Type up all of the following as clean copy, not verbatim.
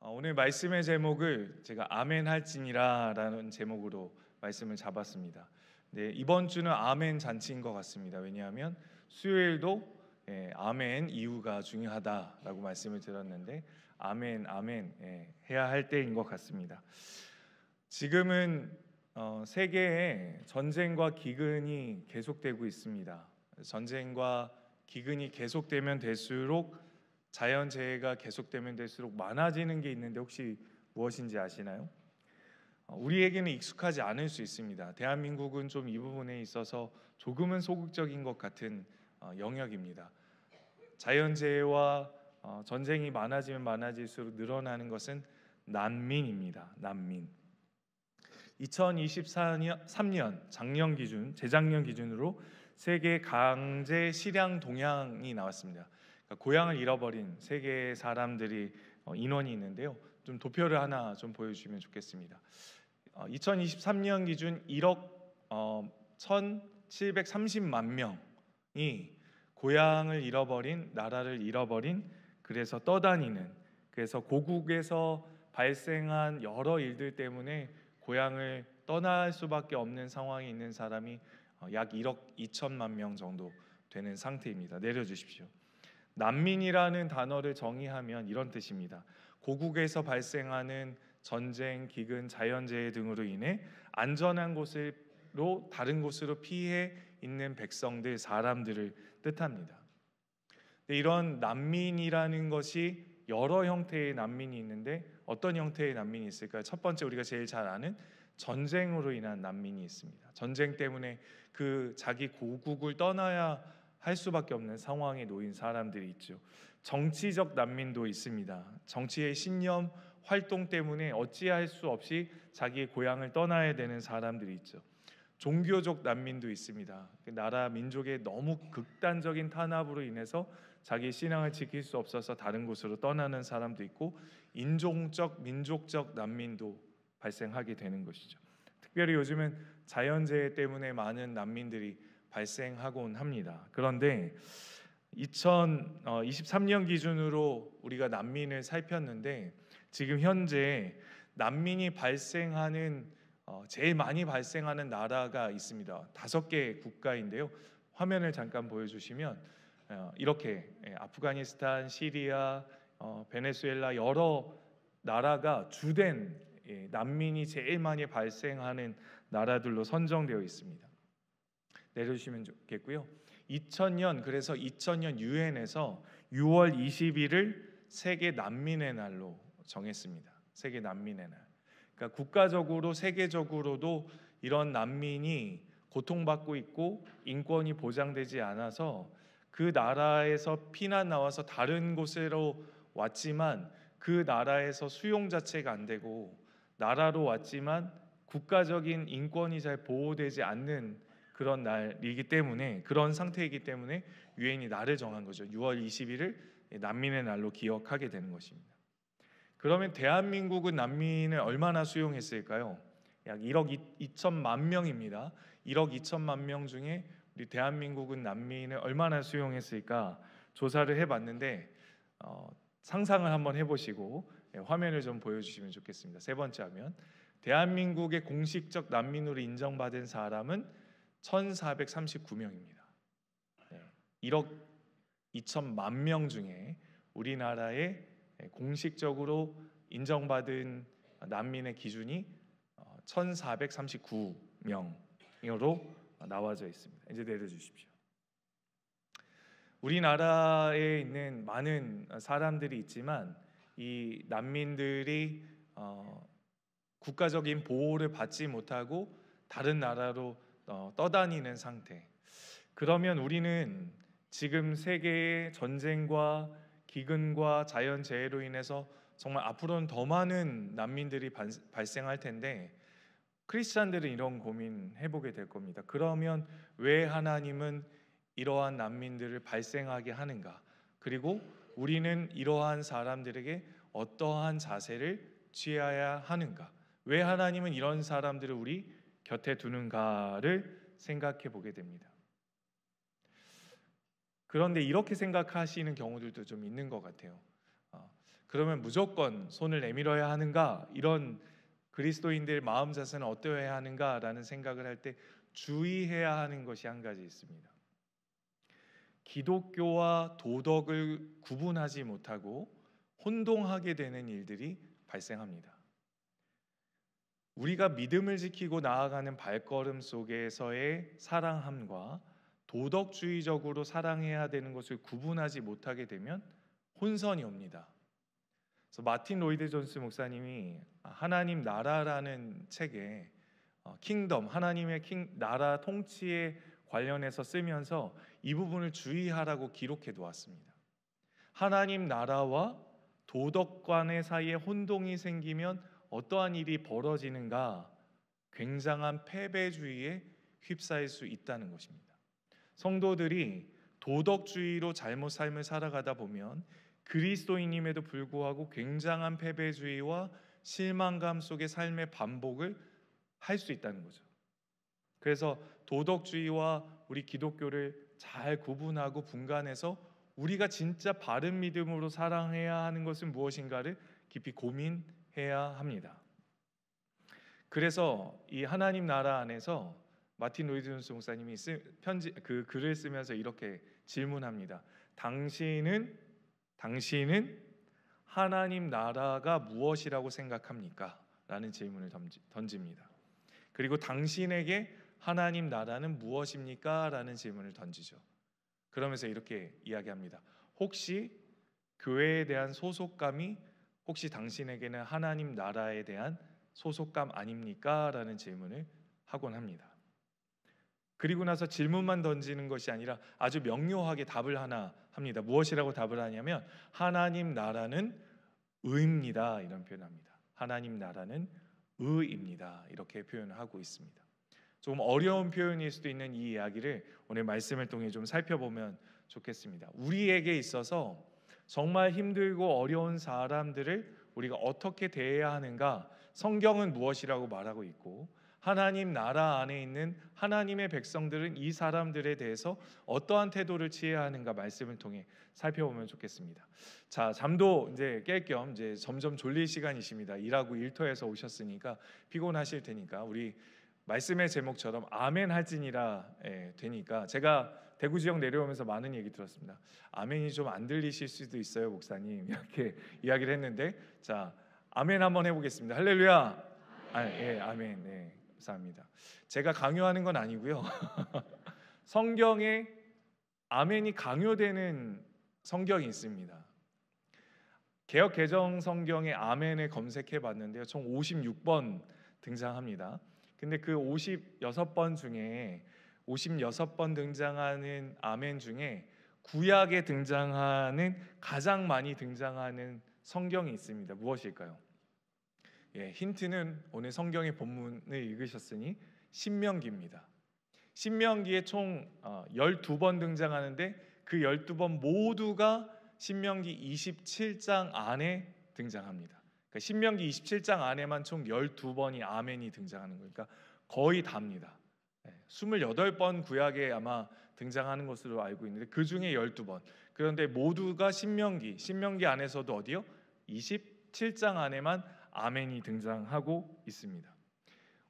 오늘 말씀의 제목을 제가 아멘 할지니라라는 제목으로 말씀을 잡았습니다. 네, 이번 주는 아멘 잔치인 것 같습니다. 왜냐하면 수요일도 아멘 이유가 중요하다라고 말씀을 드렸는데 아멘 해야 할 때인 것 같습니다. 지금은 세계에 전쟁과 기근이 계속되고 있습니다. 전쟁과 기근이 계속되면 될수록 자연재해가 계속되면 될수록 많아지는 게 있는데 혹시 무엇인지 아시나요? 우리에게는 익숙하지 않을 수 있습니다. 대한민국은 좀 이 부분에 있어서 조금은 소극적인 것 같은 영역입니다. 자연재해와 전쟁이 많아지면 많아질수록 늘어나는 것은 난민입니다. 난민. 2023년 재작년 기준으로 세계 강제 실향 동향이 나왔습니다. 고향을 잃어버린 세계의 사람들이 인원이 있는데요. 좀 도표를 하나 좀 보여주시면 좋겠습니다. 2023년 기준 1억 1,730만 명이 고향을 잃어버린, 나라를 잃어버린, 그래서 떠다니는, 그래서 고국에서 발생한 여러 일들 때문에 고향을 떠날 수밖에 없는 상황에 있는 사람이 약 1억 2천만 명 정도 되는 상태입니다. 내려주십시오. 난민이라는 단어를 정의하면 이런 뜻입니다. 고국에서 발생하는 전쟁, 기근, 자연재해 등으로 인해 안전한 곳으로 다른 곳으로 피해 있는 백성들, 사람들을 뜻합니다. 이런 난민이라는 것이 여러 형태의 난민이 있는데 어떤 형태의 난민이 있을까요? 첫 번째, 우리가 제일 잘 아는 전쟁으로 인한 난민이 있습니다. 전쟁 때문에 자기 고국을 떠나야 할 수밖에 없는 상황에 놓인 사람들이 있죠. 정치적 난민도 있습니다. 정치의 신념, 활동 때문에 어찌할 수 없이 자기의 고향을 떠나야 되는 사람들이 있죠. 종교적 난민도 있습니다. 나라 민족의 너무 극단적인 탄압으로 인해서 자기 신앙을 지킬 수 없어서 다른 곳으로 떠나는 사람도 있고, 인종적, 민족적 난민도 발생하게 되는 것이죠. 특별히 요즘은 자연재해 때문에 많은 난민들이 발생하곤 합니다. 그런데 2023년 기준으로 우리가 난민을 살폈는데 지금 현재 난민이 제일 많이 발생하는 나라가 있습니다. 5개 국가인데요. 화면을 잠깐 보여주시면 이렇게 아프가니스탄, 시리아, 베네수엘라 여러 나라가 주된 난민이 제일 많이 발생하는 나라들로 선정되어 있습니다. 내려주시면 좋겠고요. 2000년 유엔에서 6월 20일을 세계 난민의 날로 정했습니다. 세계 난민의 날. 그러니까 국가적으로 세계적으로도 이런 난민이 고통받고 있고 인권이 보장되지 않아서 그 나라에서 피난 나와서 다른 곳으로 왔지만 그 나라에서 수용 자체가 안 되고 나라로 왔지만 국가적인 인권이 잘 보호되지 않는 그런 날이기 때문에, 그런 상태이기 때문에 유엔이 날을 정한 거죠. 6월 20일을 난민의 날로 기억하게 되는 것입니다. 그러면 대한민국은 난민을 얼마나 수용했을까요? 약 1억 2천만 명입니다. 1억 2천만 명 중에 우리 대한민국은 난민을 얼마나 수용했을까 조사를 해봤는데 상상을 한번 해보시고 화면을 좀 보여주시면 좋겠습니다. 세 번째 화면. 대한민국의 공식적 난민으로 인정받은 사람은 1,439명입니다. 1억 2천만 명 중에 우리나라의 공식적으로 인정받은 난민의 기준이 1,439명으로 나와져 있습니다. 이제 내려주십시오. 우리나라에 있는 많은 사람들이 있지만 이 난민들이 국가적인 보호를 받지 못하고 다른 나라로 떠다니는 상태. 그러면 우리는 지금 세계의 전쟁과 기근과 자연재해로 인해서 정말 앞으로는 더 많은 난민들이 발생할 텐데 크리스찬들은 이런 고민 해보게 될 겁니다. 그러면 왜 하나님은 이러한 난민들을 발생하게 하는가? 그리고 우리는 이러한 사람들에게 어떠한 자세를 취해야 하는가? 왜 하나님은 이런 사람들을 우리 곁에 두는가를 생각해 보게 됩니다. 그런데 이렇게 생각하시는 경우들도 좀 있는 것 같아요. 그러면 무조건 손을 내밀어야 하는가? 이런 그리스도인들 마음 자세는 어떠해야 하는가라는 생각을 할 때 주의해야 하는 것이 한 가지 있습니다. 기독교와 도덕을 구분하지 못하고 혼동하게 되는 일들이 발생합니다. 우리가 믿음을 지키고 나아가는 발걸음 속에서의 사랑함과 도덕주의적으로 사랑해야 되는 것을 구분하지 못하게 되면 혼선이 옵니다. 그래서 마틴 로이드 존스 목사님이 하나님 나라라는 책에 킹덤, 하나님의 나라 통치에 관련해서 쓰면서 이 부분을 주의하라고 기록해 두었습니다. 하나님 나라와 도덕관의 사이에 혼동이 생기면 어떠한 일이 벌어지는가? 굉장한 패배주의에 휩싸일 수 있다는 것입니다. 성도들이 도덕주의로 잘못 삶을 살아가다 보면 그리스도인임에도 불구하고 굉장한 패배주의와 실망감 속의 삶의 반복을 할 수 있다는 거죠. 그래서 도덕주의와 우리 기독교를 잘 구분하고 분간해서 우리가 진짜 바른 믿음으로 사랑해야 하는 것은 무엇인가를 깊이 고민해야 합니다. 그래서 이 하나님 나라 안에서 마틴 로이드 존스 목사님이 그 글을 쓰면서 이렇게 질문합니다. 당신은 하나님 나라가 무엇이라고 생각합니까? 라는 질문을 던집니다. 그리고 당신에게 하나님 나라는 무엇입니까? 라는 질문을 던지죠. 그러면서 이렇게 이야기합니다. 혹시 교회에 대한 소속감이 혹시 당신에게는 하나님 나라에 대한 소속감 아닙니까? 라는 질문을 하곤 합니다. 그리고 나서 질문만 던지는 것이 아니라 아주 명료하게 답을 하나 합니다. 무엇이라고 답을 하냐면 하나님 나라는 의입니다. 이런 표현을 합니다. 하나님 나라는 의입니다. 이렇게 표현을 하고 있습니다. 좀 어려운 표현일 수도 있는 이 이야기를 오늘 말씀을 통해 좀 살펴보면 좋겠습니다. 우리에게 있어서 정말 힘들고 어려운 사람들을 우리가 어떻게 대해야 하는가? 성경은 무엇이라고 말하고 있고 하나님 나라 안에 있는 하나님의 백성들은 이 사람들에 대해서 어떠한 태도를 취해야 하는가 말씀을 통해 살펴보면 좋겠습니다. 자, 잠도 이제 깰 겸 이제 점점 졸릴 시간이십니다. 일하고 일터에서 오셨으니까 피곤하실 테니까 우리 말씀의 제목처럼 아멘 할지니라 되니까 제가 대구 지역 내려오면서 많은 얘기 들었습니다. 아멘이 좀 안 들리실 수도 있어요, 목사님. 이렇게 이야기를 했는데 자, 아멘 한번 해보겠습니다. 할렐루야. 아멘. 네, 감사합니다. 제가 강요하는 건 아니고요. 성경에 아멘이 강요되는 성경이 있습니다. 개역 개정 성경에 아멘을 검색해 봤는데요. 총 56번 등장합니다. 근데 그 56번 중에 56번 등장하는 아멘 중에 구약에 등장하는 가장 많이 등장하는 성경이 있습니다. 무엇일까요? 힌트는 오늘 성경의 본문을 읽으셨으니 신명기입니다. 신명기에 총 12번 등장하는데 그 12번 모두가 신명기 27장 안에 등장합니다. 그러니까 신명기 27장 안에만 총 12번이 아멘이 등장하는 거니까 거의 답니다. 28번 구약에 아마 등장하는 것으로 알고 있는데 그 중에 12번. 그런데 모두가 신명기 안에서도 어디요? 27장 안에만 아멘이 등장하고 있습니다.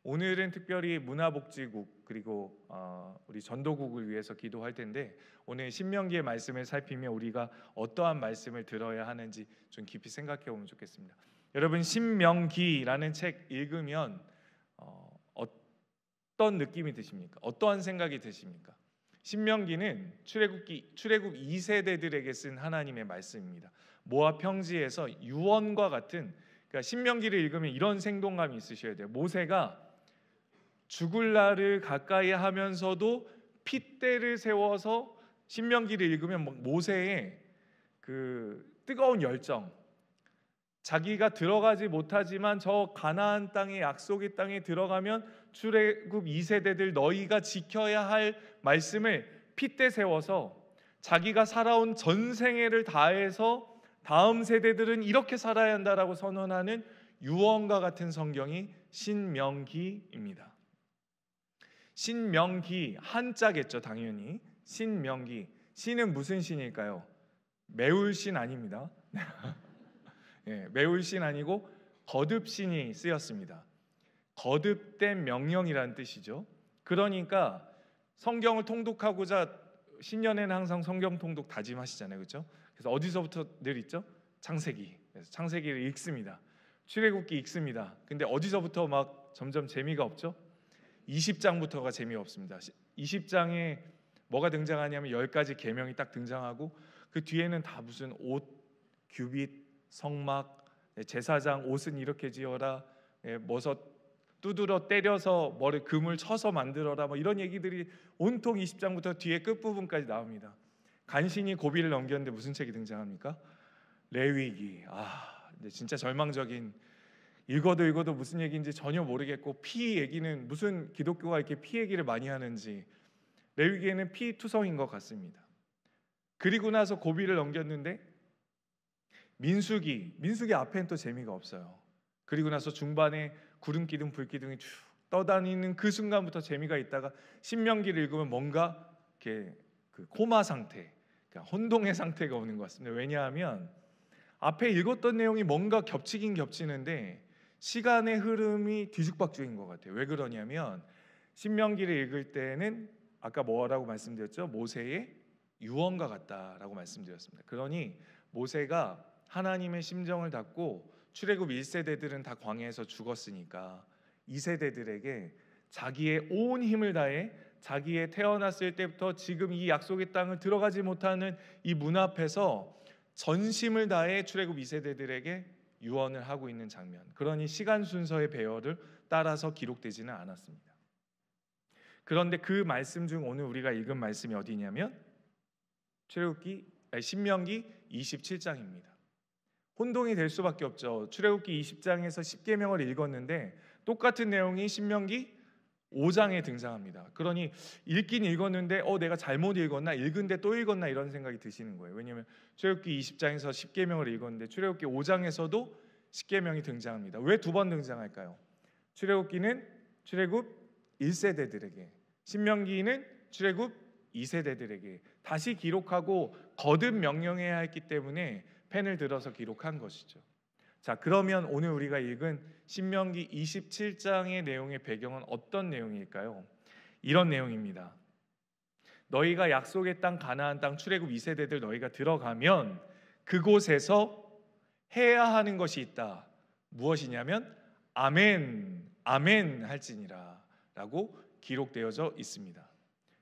오늘은 특별히 문화복지국 그리고 우리 전도국을 위해서 기도할 텐데 오늘 신명기의 말씀을 살피며 우리가 어떠한 말씀을 들어야 하는지 좀 깊이 생각해 보면 좋겠습니다. 여러분 신명기라는 책 읽으면 어떤 느낌이 드십니까? 어떠한 생각이 드십니까? 신명기는 출애굽 2세대들에게 쓴 하나님의 말씀입니다. 모압 평지에서 유언과 같은 그러니까 신명기를 읽으면 이런 생동감이 있으셔야 돼요. 모세가 죽을 날을 가까이 하면서도 핏대를 세워서 신명기를 읽으면 모세의 그 뜨거운 열정, 자기가 들어가지 못하지만 저 가나안 땅의 약속의 땅에 들어가면 출애굽 2세대들 너희가 지켜야 할 말씀을 핏대 세워서 자기가 살아온 전생애를 다해서 다음 세대들은 이렇게 살아야 한다라고 선언하는 유언과 같은 성경이 신명기입니다. 신명기 한자겠죠, 당연히. 신명기. 신은 무슨 신일까요? 매울 신 아닙니다. 메울 신 아니고 거듭신이 쓰였습니다. 거듭된 명령이라는 뜻이죠. 그러니까 성경을 통독하고자 신년에는 항상 성경 통독 다짐하시잖아요, 그렇죠? 그래서 어디서부터 늘 있죠? 창세기. 그래서 창세기를 읽습니다. 출애굽기 읽습니다. 근데 어디서부터 막 점점 재미가 없죠? 20장부터가 재미없습니다. 20장에 뭐가 등장하냐면 10가지 계명이 딱 등장하고 그 뒤에는 다 무슨 옷, 규빗, 성막, 제사장 옷은 이렇게 지어라, 뭐서 두드러 때려서 머리 금을 쳐서 만들어라, 뭐 이런 얘기들이 온통 20장부터 뒤에 끝부분까지 나옵니다. 간신히 고비를 넘겼는데 무슨 책이 등장합니까? 레위기. 근데 진짜 절망적인, 읽어도 무슨 얘기인지 전혀 모르겠고, 피 얘기는 무슨 기독교가 이렇게 피 얘기를 많이 하는지, 레위기에는 피투성인 것 같습니다. 그리고 나서 고비를 넘겼는데 민수기 앞에는 또 재미가 없어요. 그리고 나서 중반에 구름기둥 불기둥이 쭉 떠다니는 그 순간부터 재미가 있다가 신명기를 읽으면 뭔가 이렇게 그 코마 상태, 그러니까 혼동의 상태가 오는 것 같습니다. 왜냐하면 앞에 읽었던 내용이 뭔가 겹치긴 겹치는데 시간의 흐름이 뒤죽박죽인 것 같아요. 왜 그러냐면 신명기를 읽을 때는 아까 뭐라고 말씀드렸죠? 모세의 유언과 같다라고 말씀드렸습니다. 그러니 모세가 하나님의 심정을 닫고 출애굽 1세대들은 다 광야에서 죽었으니까 2세대들에게 자기의 온 힘을 다해 자기의 태어났을 때부터 지금 이 약속의 땅을 들어가지 못하는 이 문 앞에서 전심을 다해 출애굽 2세대들에게 유언을 하고 있는 장면. 그러니 시간 순서의 배열을 따라서 기록되지는 않았습니다. 그런데 그 말씀 중 오늘 우리가 읽은 말씀이 어디냐면 신명기 27장입니다. 혼동이 될 수밖에 없죠. 출애굽기 20장에서 10계명을 읽었는데 똑같은 내용이 신명기 5장에 등장합니다. 그러니 읽긴 읽었는데 내가 잘못 읽었나, 읽은데 또 읽었나 이런 생각이 드시는 거예요. 왜냐하면 출애굽기 20장에서 10계명을 읽었는데 출애굽기 5장에서도 10계명이 등장합니다. 왜 두 번 등장할까요? 출애굽기는 출애굽 1세대들에게, 신명기는 출애굽 2세대들에게 다시 기록하고 거듭 명령해야 했기 때문에 펜을 들어서 기록한 것이죠. 자, 그러면 오늘 우리가 읽은 신명기 27장의 내용의 배경은 어떤 내용일까요? 이런 내용입니다. 너희가 약속의 땅 가나안 땅 출애굽 2세대들 너희가 들어가면 그곳에서 해야 하는 것이 있다. 무엇이냐면 아멘, 아멘 할지니라 라고 기록되어져 있습니다.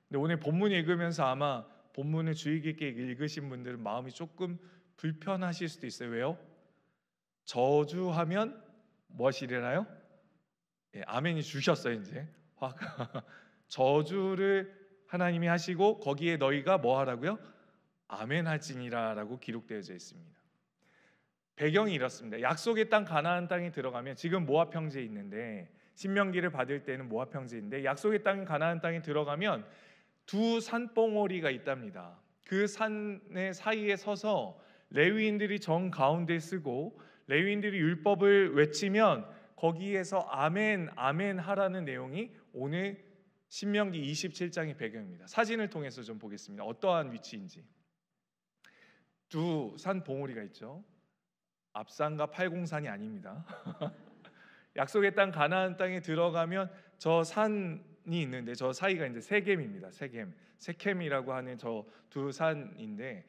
근데 오늘 본문 읽으면서 아마 본문을 주의 깊게 읽으신 분들은 마음이 조금 불편하실 수도 있어요. 왜요? 저주하면 무엇이래나요? 아멘이 주셨어요. 이제 확 저주를 하나님이 하시고 거기에 너희가 뭐 하라고요? 아멘 할지니라 라고 기록되어져 있습니다. 배경이 이렇습니다. 약속의 땅 가나안 땅에 들어가면, 지금 모압 평지에 있는데 신명기를 받을 때는 모압 평지인데 약속의 땅 가나안 땅에 들어가면 두 산봉우리가 있답니다. 그 산의 사이에 서서 레위인들이 정 가운데 쓰고 레위인들이 율법을 외치면 거기에서 아멘 아멘 하라는 내용이 오늘 신명기 27장의 배경입니다. 사진을 통해서 좀 보겠습니다. 어떠한 위치인지. 두 산 봉우리가 있죠. 앞산과 팔공산이 아닙니다. 약속의 땅 가나안 땅에 들어가면 저 산이 있는데 저 사이가 이제 세겜입니다. 세켐이라고 하는 저 두 산인데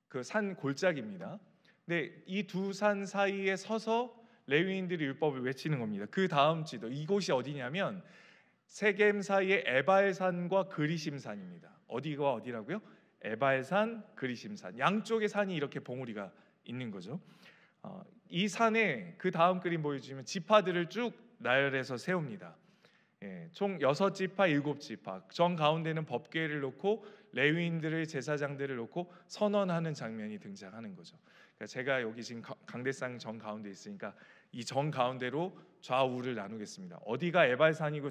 그 산 골짜기입니다. 근데 이 두 산 사이에 서서 레위인들이 율법을 외치는 겁니다. 그 다음 지도 이곳이 어디냐면 세겜 사이에 에발산과 그리심산입니다. 어디가 어디라고요? 에발산, 그리심산. 양쪽의 산이 이렇게 봉우리가 있는 거죠. 이 산에 그 다음 그림 보여주시면 지파들을 쭉 나열해서 세웁니다. 총 6지파, 7지파. 정 가운데는 법궤를 놓고 레위인들을, 제사장들을 놓고 선언하는 장면이 등장하는 거죠. 그러니까 제가 여기 지금 강대상 정 가운데 있으니까 이 정 가운데로 좌우를 나누겠습니다. 어디가 에발산이고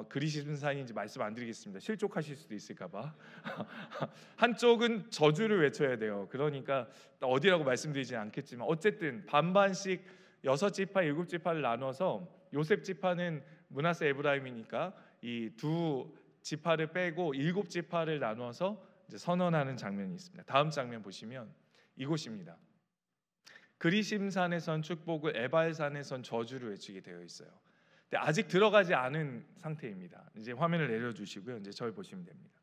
그리심산인지 말씀 안 드리겠습니다. 실족하실 수도 있을까봐. 한쪽은 저주를 외쳐야 돼요. 그러니까 어디라고 말씀드리지 않겠지만 어쨌든 반반씩 6지파, 7지파를 나눠서 요셉 지파는 므낫세 에브라임이니까 이 두 지파를 빼고 7지파를 나눠서 이제 선언하는 장면이 있습니다. 다음 장면 보시면 이곳입니다. 그리심산에선 축복을, 에발산에선 저주를 외치게 되어 있어요. 근데 아직 들어가지 않은 상태입니다. 이제 화면을 내려주시고요. 이제 저를 보시면 됩니다.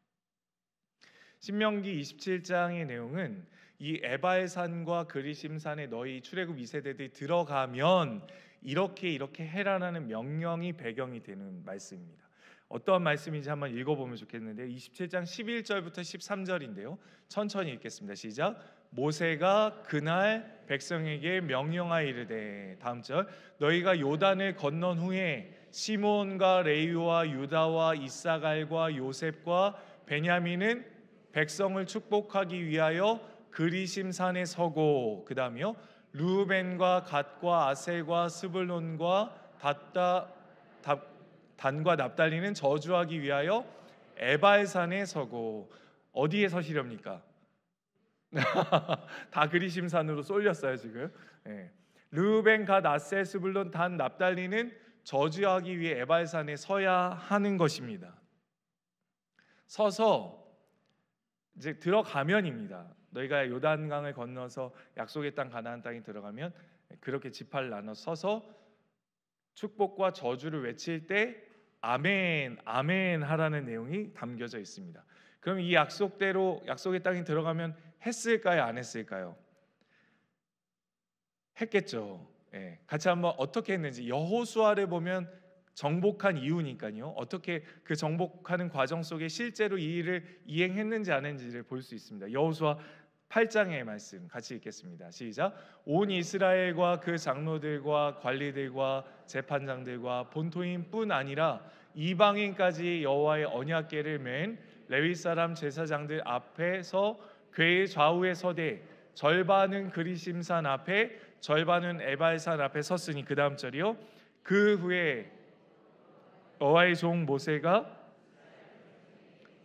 신명기 27장의 내용은 이 에발산과 그리심산에 너희 출애굽 2세대들이 들어가면 이렇게 해라라는 명령이 배경이 되는 말씀입니다. 어떠한 말씀인지 한번 읽어보면 좋겠는데 27장 11절부터 13절인데요. 천천히 읽겠습니다. 시작. 모세가 그날 백성에게 명령하이르되, 다음 절, 너희가 요단을 건넌 후에 시몬과 레위와 유다와 이사갈과 요셉과 베냐민은 백성을 축복하기 위하여 그리심산에 서고, 그 다음이요, 루벤과 갓과 아셀과 스불론과 단과 납달리는 저주하기 위하여 에발산에 서고. 어디에 서시렵니까? 다 그리심산으로 쏠렸어요 지금. 르우벤, 갓, 아셀, 스불론, 단, 납달리는 저주하기 위해 에발산에 서야 하는 것입니다. 서서 이제 들어가면입니다. 너희가 요단강을 건너서 약속의 땅 가나안 땅에 들어가면 그렇게 지파를 나눠 서서 축복과 저주를 외칠 때 아멘, 아멘 하라는 내용이 담겨져 있습니다. 그럼 이 약속대로 약속의 땅에 들어가면 했을까요? 안 했을까요? 했겠죠. 같이 한번 어떻게 했는지, 여호수아를 보면 정복한 이유니까요. 어떻게 그 정복하는 과정 속에 실제로 이 일을 이행했는지 안 했는지를 볼 수 있습니다. 여호수아 8장의 말씀 같이 읽겠습니다. 시작. 온 이스라엘과 그 장로들과 관리들과 재판장들과 본토인뿐 아니라 이방인까지 여호와의 언약궤를 맨 레위 사람 제사장들 앞에서 궤의 좌우에 서되 절반은 그리심산 앞에 절반은 에발산 앞에 섰으니, 그 다음 절이요, 그 후에 여호와의 종 모세가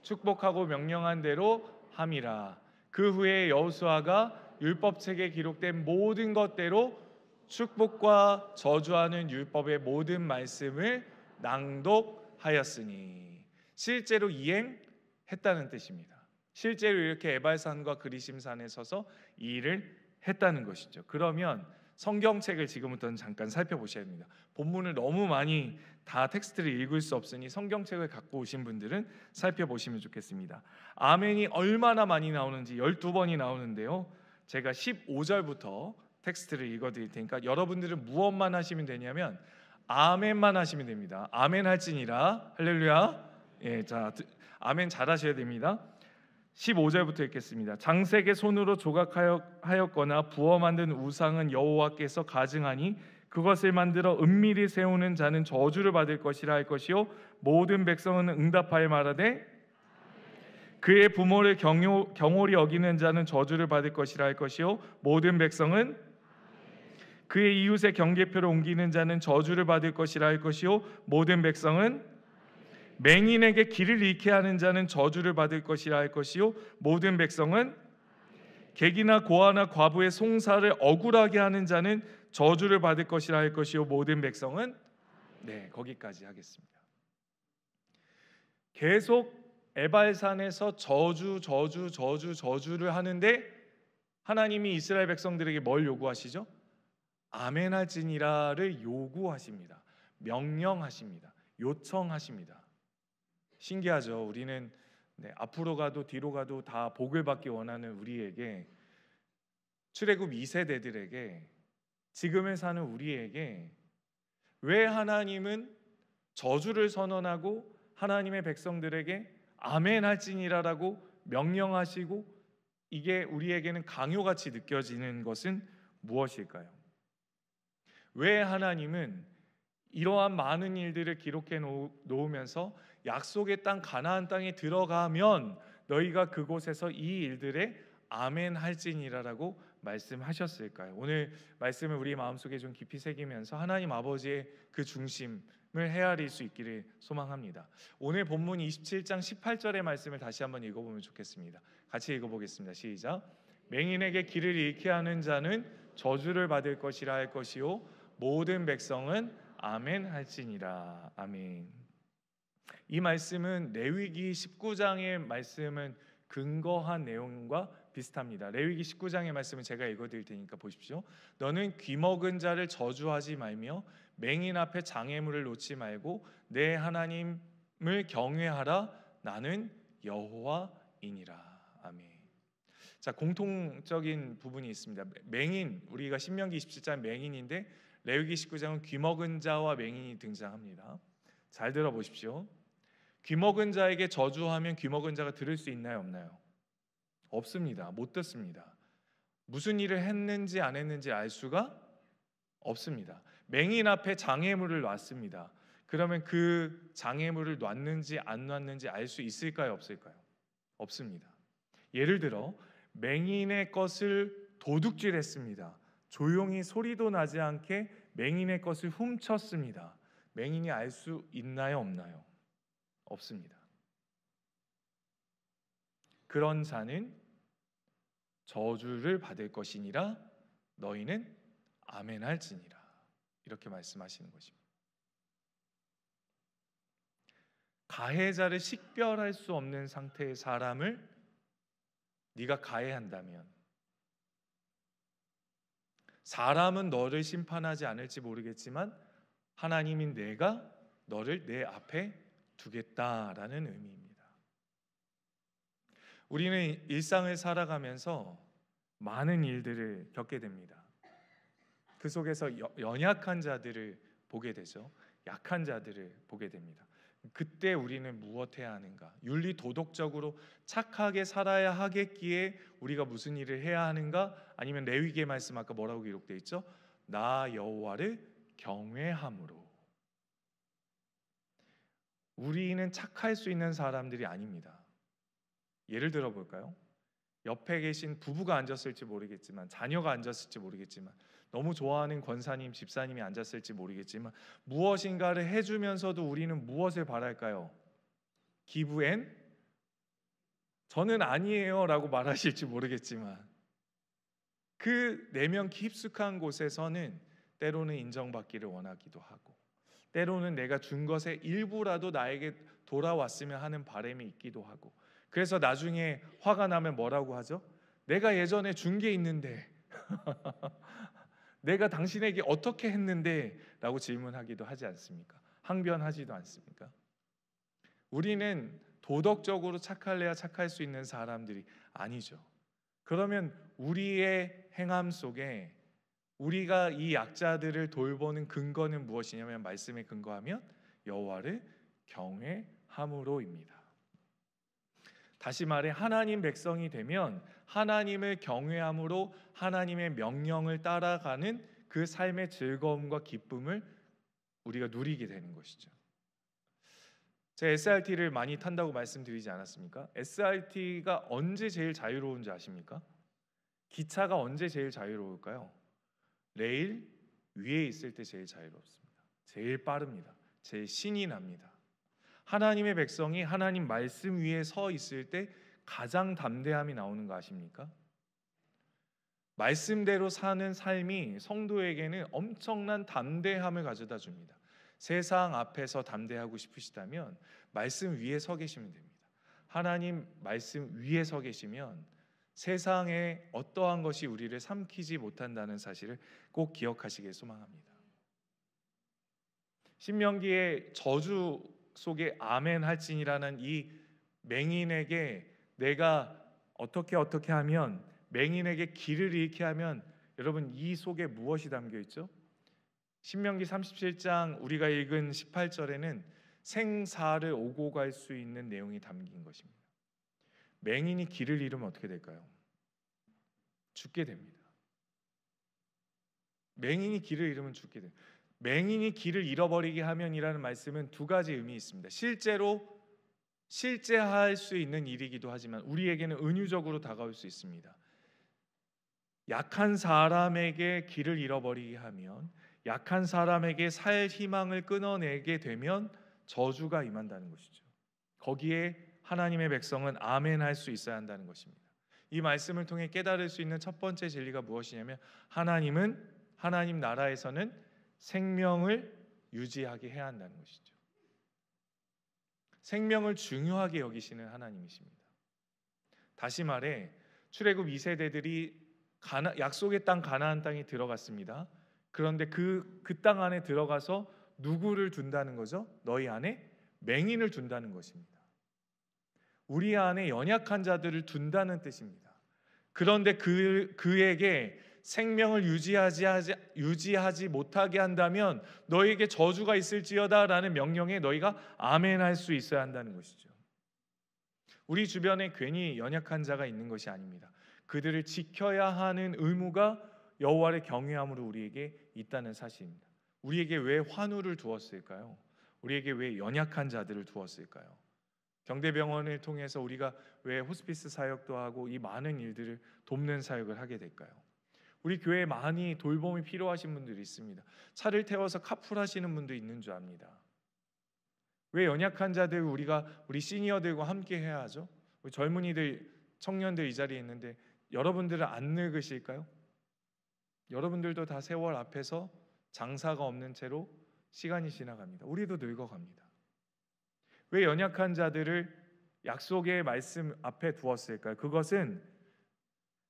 축복하고 명령한 대로 함이라. 그 후에 여호수아가 율법책에 기록된 모든 것대로 축복과 저주하는 율법의 모든 말씀을 낭독하였으니, 실제로 이행했다는 뜻입니다. 실제로 이렇게 에발산과 그리심산에 서서 이 일을 했다는 것이죠. 그러면 성경책을 지금부터는 잠깐 살펴보셔야 합니다. 본문을 너무 많이 다 텍스트를 읽을 수 없으니 성경책을 갖고 오신 분들은 살펴보시면 좋겠습니다. 아멘이 얼마나 많이 나오는지 12번이 나오는데요. 제가 15절부터 텍스트를 읽어드릴 테니까 여러분들은 무엇만 하시면 되냐면 아멘만 하시면 됩니다. 아멘 할지니라. 할렐루야. 자, 아멘 잘하셔야 됩니다. 15절부터 읽겠습니다. 장색의 손으로 조각하였거나 부어 만든 우상은 여호와께서 가증하니 그것을 만들어 은밀히 세우는 자는 저주를 받을 것이라 할 것이요, 모든 백성은 응답하여 말하되 그의 부모를 경홀히 여기는 자는 저주를 받을 것이라 할 것이요, 모든 백성은 그의 이웃의 경계표를 옮기는 자는 저주를 받을 것이라 할 것이요, 모든 백성은 맹인에게 길을 잃게 하는 자는 저주를 받을 것이라 할 것이요, 모든 백성은 객이나 고아나 과부의 송사를 억울하게 하는 자는 저주를 받을 것이라 할 것이요, 모든 백성은. 거기까지 하겠습니다. 계속 에발산에서 저주를 하는데 하나님이 이스라엘 백성들에게 뭘 요구하시죠? 아멘할지니라를 요구하십니다. 명령하십니다. 요청하십니다. 신기하죠. 우리는 앞으로 가도 뒤로 가도 다 복을 받기 원하는 우리에게, 출애굽 2세대들에게, 지금을 사는 우리에게 왜 하나님은 저주를 선언하고 하나님의 백성들에게 아멘할지니라라고 명령하시고 이게 우리에게는 강요같이 느껴지는 것은 무엇일까요? 왜 하나님은 이러한 많은 일들을 기록해 놓으면서 약속의 땅 가나안 땅에 들어가면 너희가 그곳에서 이 일들에 아멘할지니라라고 말씀하셨을까요? 오늘 말씀을 우리 마음속에 좀 깊이 새기면서 하나님 아버지의 그 중심을 헤아릴 수 있기를 소망합니다. 오늘 본문 27장 18절의 말씀을 다시 한번 읽어보면 좋겠습니다. 같이 읽어보겠습니다. 시작. 맹인에게 길을 잃게 하는 자는 저주를 받을 것이라 할 것이요, 모든 백성은 아멘할지니라. 아멘. 이 말씀은 레위기 19장의 말씀은 근거한 내용과 비슷합니다. 레위기 19장의 말씀을 제가 읽어드릴 테니까 보십시오. 너는 귀먹은 자를 저주하지 말며 맹인 앞에 장애물을 놓지 말고 내 하나님을 경외하라. 나는 여호와이니라. 아멘. 자, 공통적인 부분이 있습니다. 맹인, 우리가 신명기 27장 맹인인데 레위기 19장은 귀먹은 자와 맹인이 등장합니다. 잘 들어보십시오. 귀먹은 자에게 저주하면 귀먹은 자가 들을 수 있나요, 없나요? 없습니다. 못 듣습니다. 무슨 일을 했는지 안 했는지 알 수가 없습니다. 맹인 앞에 장애물을 놨습니다. 그러면 그 장애물을 놨는지 안 놨는지 알 수 있을까요, 없을까요? 없습니다. 예를 들어 맹인의 것을 도둑질했습니다. 조용히 소리도 나지 않게 맹인의 것을 훔쳤습니다. 맹인이 알 수 있나요, 없나요? 없습니다. 그런 자는 저주를 받을 것이니라. 너희는 아멘할지니라. 이렇게 말씀하시는 것입니다. 가해자를 식별할 수 없는 상태의 사람을 네가 가해한다면, 사람은 너를 심판하지 않을지 모르겠지만 하나님인 내가 너를 내 앞에 두겠다라는 의미입니다. 우리는 일상을 살아가면서 많은 일들을 겪게 됩니다. 그 속에서 연약한 자들을 보게 되죠. 약한 자들을 보게 됩니다. 그때 우리는 무엇 해야 하는가? 윤리 도덕적으로 착하게 살아야 하겠기에 우리가 무슨 일을 해야 하는가? 아니면 레위기의 말씀 아까 뭐라고 기록되어 있죠? 나 여호와를 경외함으로. 우리는 착할 수 있는 사람들이 아닙니다. 예를 들어 볼까요? 옆에 계신 부부가 앉았을지 모르겠지만, 자녀가 앉았을지 모르겠지만, 너무 좋아하는 권사님, 집사님이 앉았을지 모르겠지만 무엇인가를 해주면서도 우리는 무엇을 바랄까요? Give and 저는 아니에요 라고 말하실지 모르겠지만 그 내면 깊숙한 곳에서는 때로는 인정받기를 원하기도 하고, 때로는 내가 준 것의 일부라도 나에게 돌아왔으면 하는 바람이 있기도 하고, 그래서 나중에 화가 나면 뭐라고 하죠? 내가 예전에 준 게 있는데 내가 당신에게 어떻게 했는데? 라고 질문하기도 하지 않습니까? 항변하지도 않습니까? 우리는 도덕적으로 착할래야 착할 수 있는 사람들이 아니죠. 그러면 우리의 행함 속에 우리가 이 약자들을 돌보는 근거는 무엇이냐면, 말씀에 근거하면 여호와를 경외함으로입니다. 다시 말해 하나님 백성이 되면 하나님을 경외함으로 하나님의 명령을 따라가는 그 삶의 즐거움과 기쁨을 우리가 누리게 되는 것이죠. 제가 SRT를 많이 탄다고 말씀드리지 않았습니까? SRT가 언제 제일 자유로운지 아십니까? 기차가 언제 제일 자유로울까요? 레일 위에 있을 때 제일 자유롭습니다. 제일 빠릅니다. 제일 신이 납니다. 하나님의 백성이 하나님 말씀 위에 서 있을 때 가장 담대함이 나오는 거 아십니까? 말씀대로 사는 삶이 성도에게는 엄청난 담대함을 가져다 줍니다. 세상 앞에서 담대하고 싶으시다면 말씀 위에 서 계시면 됩니다. 하나님 말씀 위에 서 계시면 세상에 어떠한 것이 우리를 삼키지 못한다는 사실을 꼭 기억하시길 소망합니다. 신명기의 저주 속에 아멘 할지니라는 이 맹인에게 내가 어떻게 하면, 맹인에게 길을 잃게 하면, 여러분 이 속에 무엇이 담겨 있죠? 신명기 37장 우리가 읽은 18절에는 생사를 오고 갈 수 있는 내용이 담긴 것입니다. 맹인이 길을 잃으면 어떻게 될까요? 죽게 됩니다. 맹인이 길을 잃으면 죽게 됩니다. 맹인이 길을 잃어버리게 하면이라는 말씀은 두 가지 의미 있습니다. 실제할 수 있는 일이기도 하지만 우리에게는 은유적으로 다가올 수 있습니다. 약한 사람에게 길을 잃어버리게 하면, 약한 사람에게 살 희망을 끊어내게 되면 저주가 임한다는 것이죠. 거기에 하나님의 백성은 아멘 할 수 있어야 한다는 것입니다. 이 말씀을 통해 깨달을 수 있는 첫 번째 진리가 무엇이냐면, 하나님 나라에서는 생명을 유지하게 해야 한다는 것이죠. 생명을 중요하게 여기시는 하나님이십니다. 다시 말해 출애굽 2세대들이 약속의 땅 가나안 땅에 들어갔습니다. 그런데 그 땅 안에 들어가서 누구를 둔다는 거죠? 너희 안에 맹인을 둔다는 것입니다. 우리 안에 연약한 자들을 둔다는 뜻입니다. 그런데 그에게 생명을 유지하지 못하게 한다면 너에게 저주가 있을지어다 라는 명령에 너희가 아멘할 수 있어야 한다는 것이죠. 우리 주변에 괜히 연약한 자가 있는 것이 아닙니다. 그들을 지켜야 하는 의무가 여호와를 경외함으로 우리에게 있다는 사실입니다. 우리에게 왜 환우를 두었을까요? 우리에게 왜 연약한 자들을 두었을까요? 경대병원을 통해서 우리가 왜 호스피스 사역도 하고 이 많은 일들을 돕는 사역을 하게 될까요? 우리 교회에 많이 돌봄이 필요하신 분들이 있습니다. 차를 태워서 카풀하시는 분도 있는 줄 압니다. 왜 연약한 자들 우리 시니어들과 함께 해야 하죠? 우리 젊은이들, 청년들 이 자리에 있는데 여러분들은 안 늙으실까요? 여러분들도 다 세월 앞에서 장사가 없는 채로 시간이 지나갑니다. 우리도 늙어갑니다. 왜 연약한 자들을 약속의 말씀 앞에 두었을까요? 그것은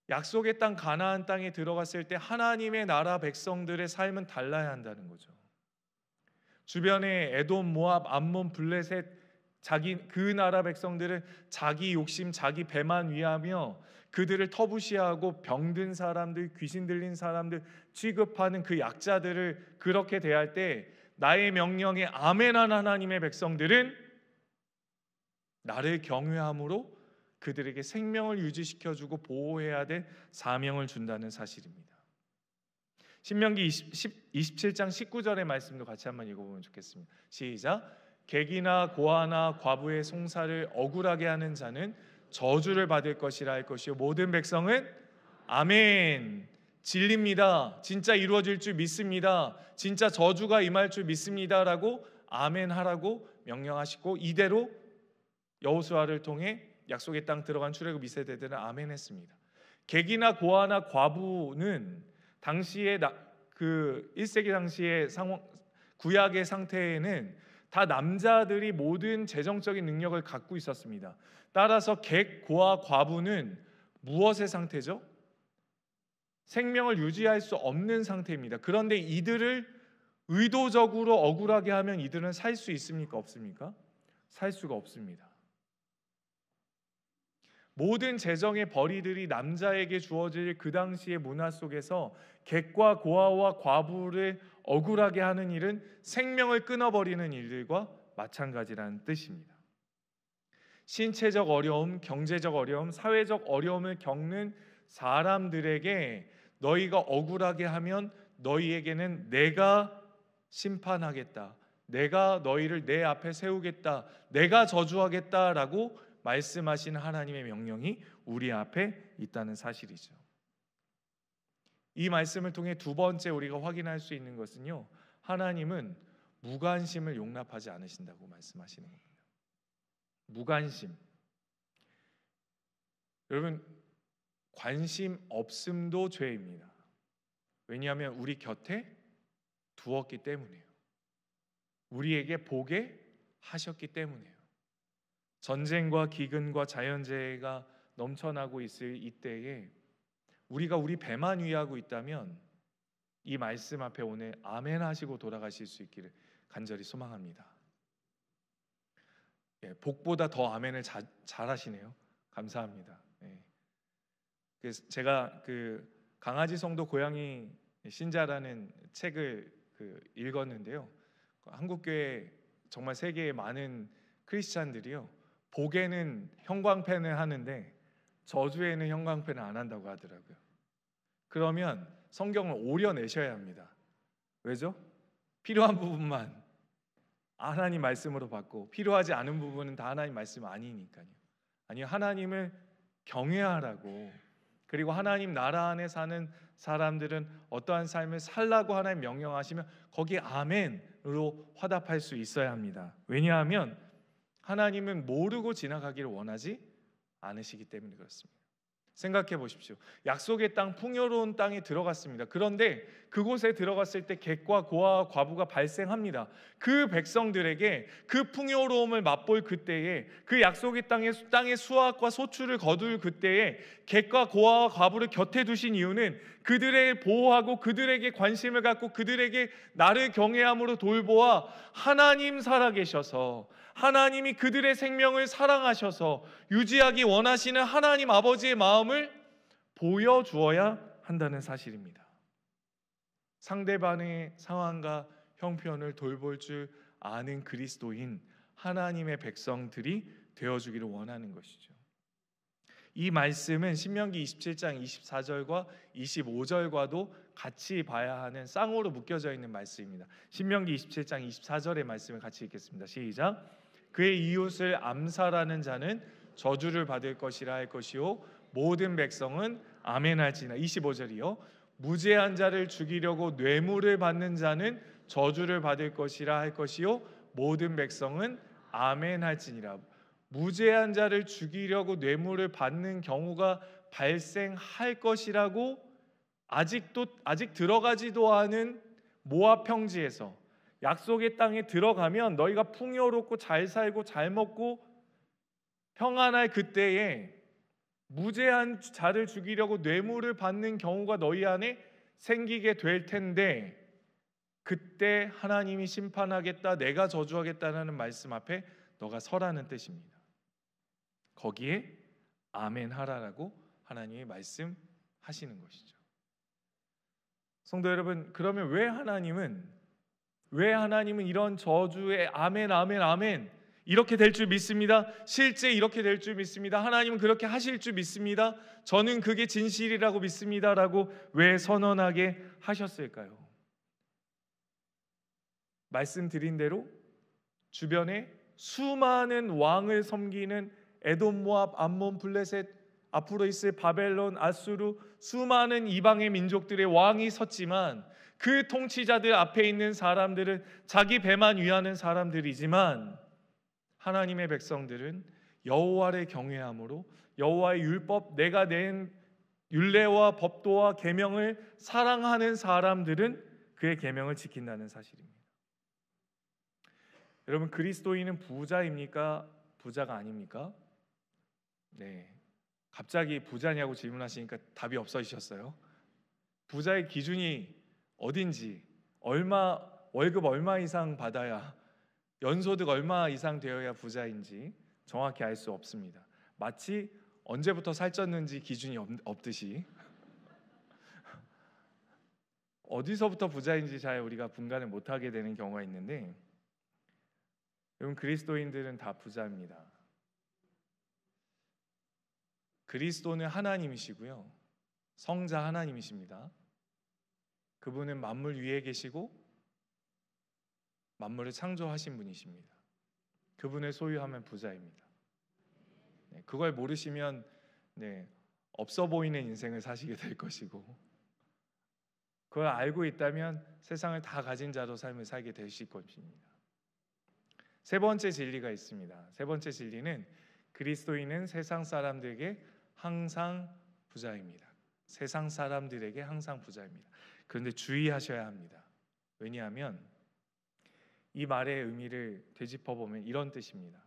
약속의 땅 가나안 땅에 들어갔을 때 하나님의 나라 백성들의 삶은 달라야 한다는 거죠. 주변에 에돔, 모압, 암몬, 블레셋 그 나라 백성들은 자기 욕심, 자기 배만 위하며 그들을 터부시하고 병든 사람들, 귀신 들린 사람들 취급하는 그 약자들을 그렇게 대할 때 나의 명령에 아멘한 하나님의 백성들은 나를 경외함으로 그들에게 생명을 유지시켜주고 보호해야 될 사명을 준다는 사실입니다. 신명기 27장 19절의 말씀도 같이 한번 읽어보면 좋겠습니다. 시작. 객이나 고아나 과부의 송사를 억울하게 하는 자는 저주를 받을 것이라 할 것이요 모든 백성은 아멘. 진리입니다. 진짜 이루어질 줄 믿습니다. 진짜 저주가 임할 줄 믿습니다라고 아멘하라고 명령하시고 이대로 여호수아를 통해 약속의 땅 들어간 출애굽 2세대들은 아멘했습니다. 객이나 고아나 과부는 당시에 그 1세기 당시의 상황, 구약의 상태에는 다 남자들이 모든 재정적인 능력을 갖고 있었습니다. 따라서 객, 고아, 과부는 무엇의 상태죠? 생명을 유지할 수 없는 상태입니다. 그런데 이들을 의도적으로 억울하게 하면 이들은 살 수 있습니까? 없습니까? 살 수가 없습니다. 모든 재정의 벌이들이 남자에게 주어질 그 당시의 문화 속에서 객과 고아와 과부를 억울하게 하는 일은 생명을 끊어버리는 일들과 마찬가지라는 뜻입니다. 신체적 어려움, 경제적 어려움, 사회적 어려움을 겪는 사람들에게 너희가 억울하게 하면 너희에게는 내가 심판하겠다, 내가 너희를 내 앞에 세우겠다, 내가 저주하겠다라고 말씀하신 하나님의 명령이 우리 앞에 있다는 사실이죠. 이 말씀을 통해 두 번째 우리가 확인할 수 있는 것은요, 하나님은 무관심을 용납하지 않으신다고 말씀하시는 겁니다. 무관심. 여러분, 관심 없음도 죄입니다. 왜냐하면 우리 곁에 두었기 때문이에요. 우리에게 보게 하셨기 때문이에요. 전쟁과 기근과 자연재해가 넘쳐나고 있을 이때에 우리가 우리 배만 위하고 있다면 이 말씀 앞에 오늘 아멘 하시고 돌아가실 수 있기를 간절히 소망합니다. 복보다 더 아멘을 잘하시네요. 감사합니다. 그래서 제가 그 강아지 성도 고양이 신자라는 책을 읽었는데요. 한국교회 정말 세계의 많은 크리스찬들이요, 복에는 형광펜을 하는데 저주에는 형광펜을 안 한다고 하더라고요. 그러면 성경을 오려내셔야 합니다. 왜죠? 필요한 부분만 하나님 말씀으로 받고 필요하지 않은 부분은 다 하나님 말씀 아니니까요. 아니요, 하나님을 경외하라고, 그리고 하나님 나라 안에 사는 사람들은 어떠한 삶을 살라고 하나님 명령하시면 거기에 아멘으로 화답할 수 있어야 합니다. 왜냐하면 하나님은 모르고 지나가기를 원하지 않으시기 때문에 그렇습니다. 생각해 보십시오. 약속의 땅, 풍요로운 땅에 들어갔습니다. 그런데 그곳에 들어갔을 때 객과 고아와 과부가 발생합니다. 그 백성들에게 그 풍요로움을 맛볼 그때에, 그 약속의 땅의 수확과 소출을 거둘 그때에 객과 고아와 과부를 곁에 두신 이유는 그들을 보호하고 그들에게 관심을 갖고 그들에게 나를 경외함으로 돌보아 하나님 살아계셔서, 하나님이 그들의 생명을 사랑하셔서 유지하기 원하시는 하나님 아버지의 마음을 보여주어야 한다는 사실입니다. 상대방의 상황과 형편을 돌볼 줄 아는 그리스도인 하나님의 백성들이 되어주기를 원하는 것이죠. 이 말씀은 신명기 27장 24절과 25절과도 같이 봐야 하는 쌍으로 묶여져 있는 말씀입니다. 신명기 27장 24절의 말씀을 같이 읽겠습니다. 시작. 그의 이웃을 암살하는 자는 저주를 받을 것이라 할 것이요 모든 백성은 아멘 할지니라. 25절이요. 무죄한 자를 죽이려고 뇌물을 받는 자는 저주를 받을 것이라 할 것이요 모든 백성은 아멘 할지니라. 무죄한 자를 죽이려고 뇌물을 받는 경우가 발생할 것이라고 아직 들어가지도 않은 모압 평지에서 약속의 땅에 들어가면 너희가 풍요롭고 잘 살고 잘 먹고 평안할 그때에 무죄한 자를 죽이려고 뇌물을 받는 경우가 너희 안에 생기게 될 텐데, 그때 하나님이 심판하겠다, 내가 저주하겠다는 말씀 앞에 너가 서라는 뜻입니다. 거기에 아멘 하라라고 하나님이 말씀하시는 것이죠. 성도 여러분, 그러면 왜 하나님은 이런 저주에 아멘 아멘 아멘 이렇게 될 줄 믿습니다, 실제 이렇게 될 줄 믿습니다, 하나님은 그렇게 하실 줄 믿습니다, 저는 그게 진실이라고 믿습니다라고 왜 선언하게 하셨을까요? 말씀드린 대로 주변에 수많은 왕을 섬기는 에돔, 모압, 암몬, 블레셋, 앞으로 있을 바벨론, 아수르, 수많은 이방의 민족들의 왕이 섰지만 그 통치자들 앞에 있는 사람들은 자기 배만 위하는 사람들이지만 하나님의 백성들은 여호와를 경외함으로 여호와의 율법, 내가 낸 율례와 법도와 계명을 사랑하는 사람들은 그의 계명을 지킨다는 사실입니다. 여러분, 그리스도인은 부자입니까? 부자가 아닙니까? 네, 갑자기 부자냐고 질문하시니까 답이 없어지셨어요. 부자의 기준이 어딘지, 월급 얼마 이상 받아야, 연소득 얼마 이상 되어야 부자인지 정확히 알 수 없습니다. 마치 언제부터 살쪘는지 기준이 없듯이 어디서부터 부자인지 잘 우리가 분간을 못하게 되는 경우가 있는데, 여러분, 그리스도인들은 다 부자입니다. 그리스도는 하나님이시고요, 성자 하나님이십니다. 그분은 만물 위에 계시고 만물을 창조하신 분이십니다. 그분을 소유하면 부자입니다. 그걸 모르시면 없어 보이는 인생을 사시게 될 것이고, 그걸 알고 있다면 세상을 다 가진 자로 삶을 살게 되실 것입니다. 세 번째 진리가 있습니다. 세 번째 진리는 그리스도인은 세상 사람들에게 항상 부자입니다. 세상 사람들에게 항상 부자입니다. 그런데 주의하셔야 합니다. 왜냐하면 이 말의 의미를 되짚어 보면 이런 뜻입니다.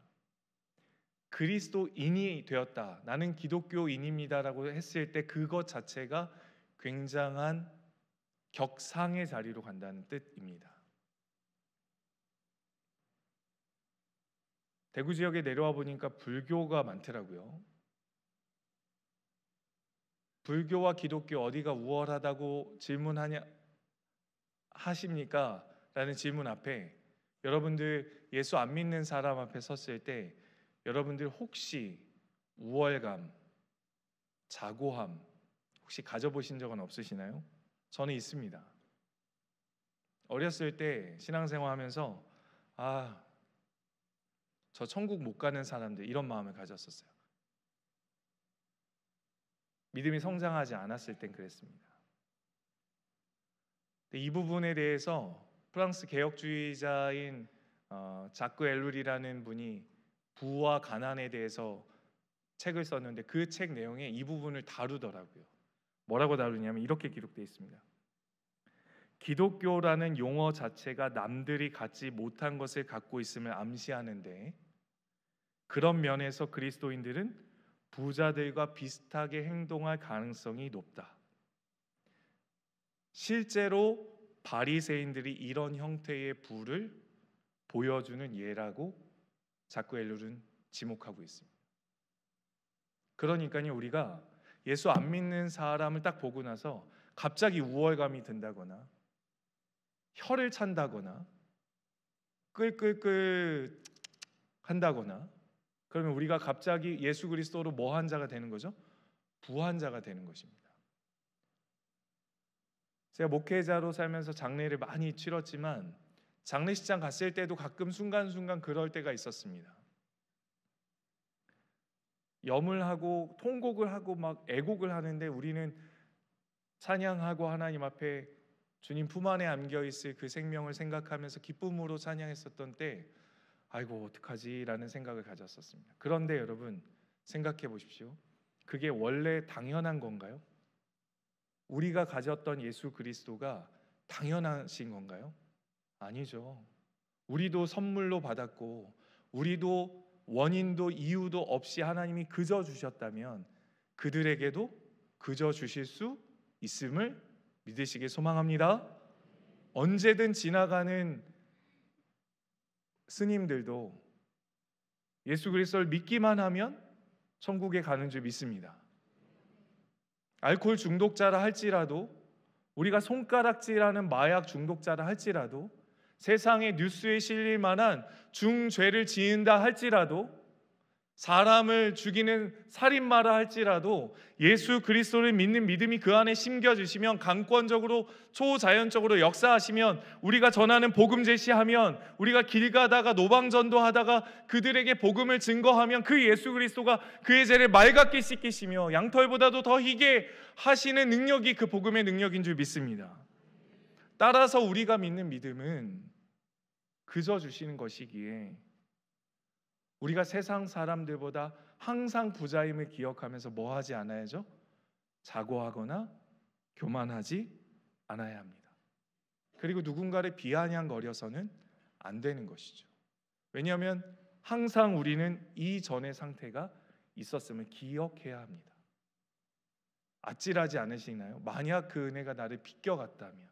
그리스도인이 되었다, 나는 기독교인입니다라고 했을 때 그것 자체가 굉장한 격상의 자리로 간다는 뜻입니다. 대구 지역에 내려와 보니까 불교가 많더라고요. 불교와 기독교 어디가 우월하다고 하십니까? 라는 질문 앞에 여러분들 예수 안 믿는 사람 앞에 섰을 때 여러분들 혹시 우월감, 자고함 혹시 가져보신 적은 없으시나요? 저는 있습니다. 어렸을 때 신앙생활 하면서 저 천국 못 가는 사람들, 이런 마음을 가졌었어요. 믿음이 성장하지 않았을 땐 그랬습니다. 이 부분에 대해서 프랑스 개혁주의자인 자크 엘룰이라는 분이 부와 가난에 대해서 책을 썼는데 그 책 내용에 이 부분을 다루더라고요. 뭐라고 다루냐면 이렇게 기록되어 있습니다. 기독교라는 용어 자체가 남들이 갖지 못한 것을 갖고 있음을 암시하는데, 그런 면에서 그리스도인들은 부자들과 비슷하게 행동할 가능성이 높다. 실제로 바리새인들이 이런 형태의 부를 보여주는 예라고 자꾸 엘룰은 지목하고 있습니다. 그러니까요, 우리가 예수 안 믿는 사람을 딱 보고 나서 갑자기 우월감이 든다거나 혀를 찬다거나 끌끌끌 한다거나 그러면 우리가 갑자기 예수 그리스도로 뭐한 자가 되는 거죠? 부한 자가 되는 것입니다. 제가 목회자로 살면서 장례를 많이 치렀지만 장례식장 갔을 때도 가끔 순간순간 그럴 때가 있었습니다. 염을 하고 통곡을 하고 막 애곡을 하는데 우리는 찬양하고 하나님 앞에 주님 품 안에 안겨있을 그 생명을 생각하면서 기쁨으로 찬양했었던 때 아이고 어떡하지 라는 생각을 가졌었습니다. 그런데 여러분 생각해 보십시오. 그게 원래 당연한 건가요? 우리가 가졌던 예수 그리스도가 당연하신 건가요? 아니죠. 우리도 선물로 받았고 우리도 원인도 이유도 없이 하나님이 그저 주셨다면 그들에게도 그저 주실 수 있음을 믿으시길 소망합니다. 언제든 지나가는 스님들도 예수 그리스도를 믿기만 하면 천국에 가는 줄 믿습니다. 알코올 중독자라 할지라도, 우리가 손가락질하는 마약 중독자라 할지라도, 세상의 뉴스에 실릴 만한 중죄를 지은다 할지라도, 사람을 죽이는 살인마라 할지라도 예수 그리스도를 믿는 믿음이 그 안에 심겨주시면, 강권적으로 초자연적으로 역사하시면, 우리가 전하는 복음 제시하면, 우리가 길 가다가 노방전도하다가 그들에게 복음을 증거하면 그 예수 그리스도가 그의 죄를 맑게 씻기시며 양털보다도 더 희게 하시는 능력이 그 복음의 능력인 줄 믿습니다. 따라서 우리가 믿는 믿음은 그저 주시는 것이기에 우리가 세상 사람들보다 항상 부자임을 기억하면서 뭐 하지 않아야죠? 자고하거나 교만하지 않아야 합니다. 그리고 누군가를 비아냥거려서는 안 되는 것이죠. 왜냐하면 항상 우리는 이전의 상태가 있었음을 기억해야 합니다. 아찔하지 않으시나요? 만약 그 은혜가 나를 비껴갔다면,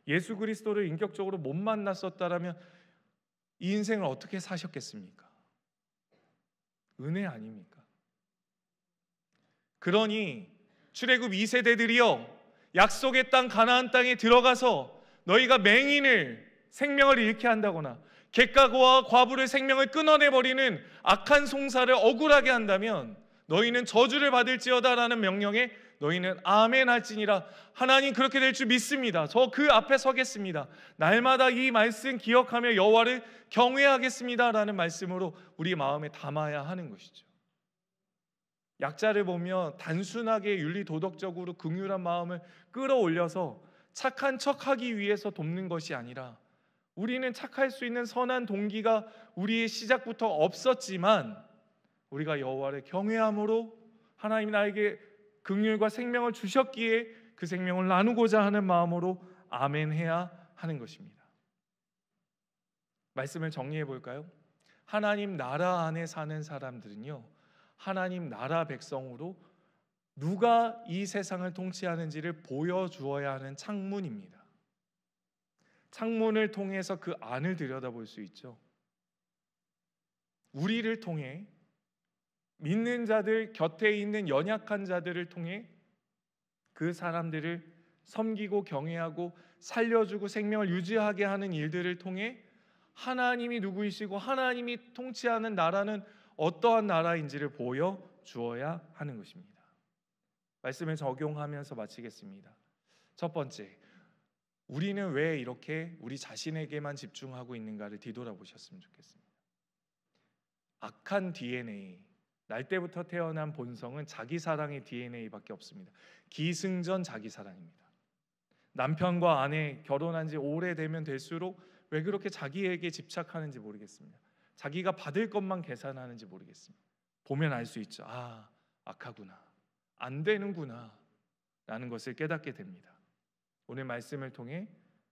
예수 그리스도를 인격적으로 못 만났었다라면 이 인생을 어떻게 사셨겠습니까? 은혜 아닙니까? 그러니 출애굽 2세대들이여, 약속의 땅 가나안 땅에 들어가서 너희가 맹인을 생명을 잃게 한다거나 객가와 과부를 생명을 끊어내버리는 악한 송사를 억울하게 한다면 너희는 저주를 받을지어다라는 명령에 너희는 아멘 할지니라. 하나님 그렇게 될 줄 믿습니다. 저 그 앞에 서겠습니다. 날마다 이 말씀 기억하며 여호와를 경외하겠습니다라는 말씀으로 우리 마음에 담아야 하는 것이죠. 약자를 보며 단순하게 윤리 도덕적으로 긍휼한 마음을 끌어올려서 착한 척하기 위해서 돕는 것이 아니라, 우리는 착할 수 있는 선한 동기가 우리의 시작부터 없었지만 우리가 여호와를 경외함으로 하나님이 나에게 긍휼과 생명을 주셨기에 그 생명을 나누고자 하는 마음으로 아멘해야 하는 것입니다. 말씀을 정리해 볼까요? 하나님 나라 안에 사는 사람들은요, 하나님 나라 백성으로 누가 이 세상을 통치하는지를 보여주어야 하는 창문입니다. 창문을 통해서 그 안을 들여다볼 수 있죠. 우리를 통해, 믿는 자들 곁에 있는 연약한 자들을 통해 그 사람들을 섬기고 경외하고 살려주고 생명을 유지하게 하는 일들을 통해 하나님이 누구이시고 하나님이 통치하는 나라는 어떠한 나라인지를 보여주어야 하는 것입니다. 말씀을 적용하면서 마치겠습니다. 첫 번째, 우리는 왜 이렇게 우리 자신에게만 집중하고 있는가를 뒤돌아보셨으면 좋겠습니다. 악한 DNA, 날 때부터 태어난 본성은 자기 사랑의 DNA밖에 없습니다. 기승전 자기 사랑입니다. 남편과 아내 결혼한 지 오래되면 될수록 왜 그렇게 자기에게 집착하는지 모르겠습니다. 자기가 받을 것만 계산하는지 모르겠습니다. 보면 알 수 있죠. 아, 악하구나, 안 되는구나 라는 것을 깨닫게 됩니다. 오늘 말씀을 통해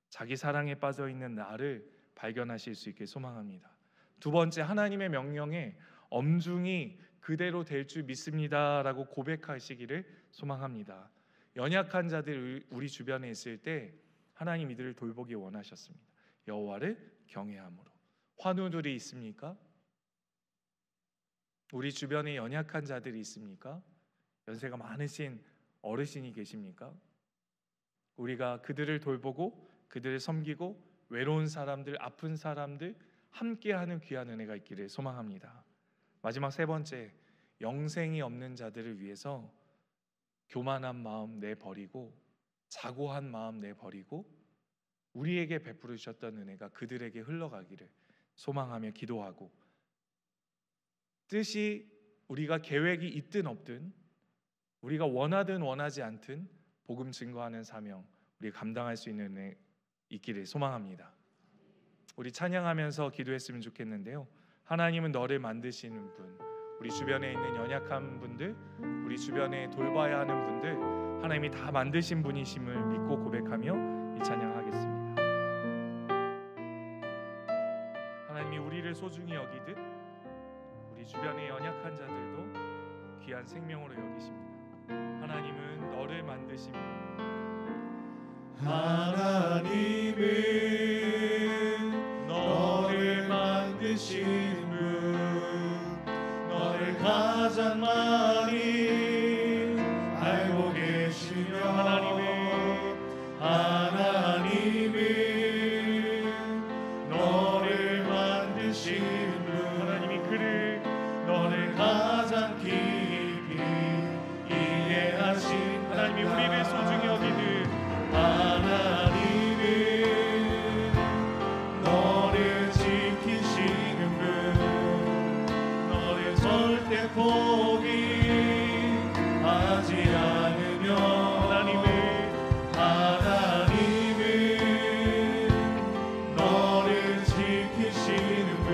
자기 사랑에 빠져 있는 나를 발견하실 수 있게 소망합니다. 두 번째, 하나님의 명령에 엄중히 그대로 될 줄 믿습니다라고 고백하시기를 소망합니다. 연약한 자들 우리 주변에 있을 때 하나님 이들을 돌보기 원하셨습니다. 여호와를 경외함으로. 환우들이 있습니까? 우리 주변에 연약한 자들이 있습니까? 연세가 많으신 어르신이 계십니까? 우리가 그들을 돌보고 그들을 섬기고 외로운 사람들, 아픈 사람들 함께하는 귀한 은혜가 있기를 소망합니다. 마지막 세 번째, 영생이 없는 자들을 위해서 교만한 마음 내버리고 자고한 마음 내버리고 우리에게 베풀어 주셨던 은혜가 그들에게 흘러가기를 소망하며 기도하고, 뜻이 우리가 계획이 있든 없든 우리가 원하든 원하지 않든 복음 증거하는 사명 우리 감당할 수 있는 은혜 있기를 소망합니다. 우리 찬양하면서 기도했으면 좋겠는데요. 하나님은 너를 만드시는 분, 우리 주변에 있는 연약한 분들, 우리 주변에 돌봐야 하는 분들 하나님이 다 만드신 분이심을 믿고 고백하며 이 찬양하겠습니다. 하나님이 우리를 소중히 여기듯 우리 주변의 연약한 자들도 귀한 생명으로 여기십니다. 하나님은 너를 만드신 분, 하나님은 너를 만드신 분, 너를 가장 많이 알고 계시며 하나님은 너를 만드신 분, 하나님이 그를 너를 가장 깊이 이해하신 하나님이 우리를 소중히 여기듯 하나님은 너를 지키시는 분, 너를 절대 포기하지 않으며 하나님은 너를 지키시는 분,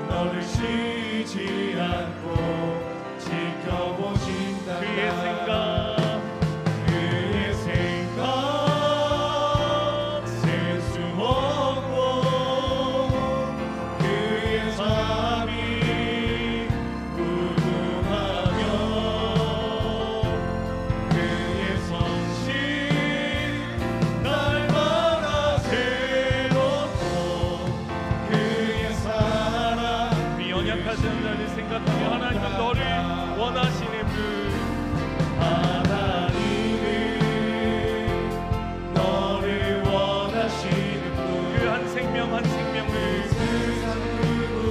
너를 쉬지 않고 지켜보신다. 그의 생각 하나님은 너를 원하시는 분, 하나님은 너를 원하시는 분, 그 한 생명 한 생명을 세상 그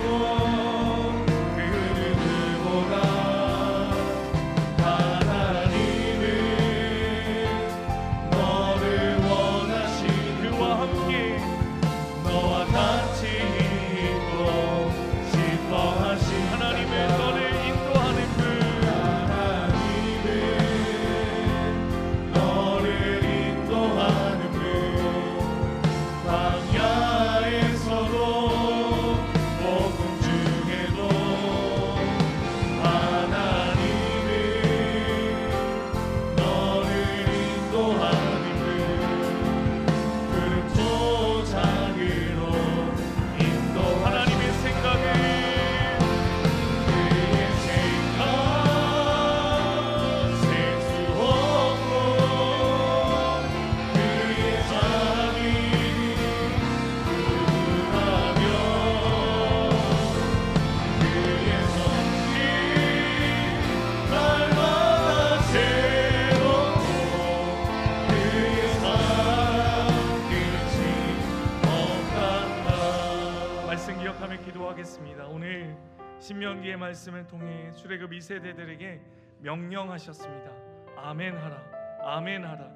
누구보다 하나님은 너를 원하시는 그와 함께 너와 같이 있고 싶어 하신 하나님은 너를 인도하는 분, 하나님은 너를 인도하는 분, 광야에서도 복음 중에도 하나님은 너를 인도하는 분, 푸른 토장으로 인도하는 하나님의 생각을 말씀 기억하며 기도하겠습니다. 오늘 신명기의 말씀을 통해 출애굽 2세대들에게 명령하셨습니다. 아멘하라, 아멘하라.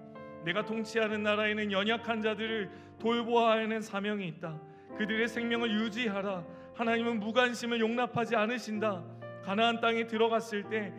내가 통치하는 나라에는 연약한 자들을 돌보아야 하는 사명이 있다. 그들의 생명을 유지하라. 하나님은 무관심을 용납하지 않으신다. 가나안 땅에 들어갔을 때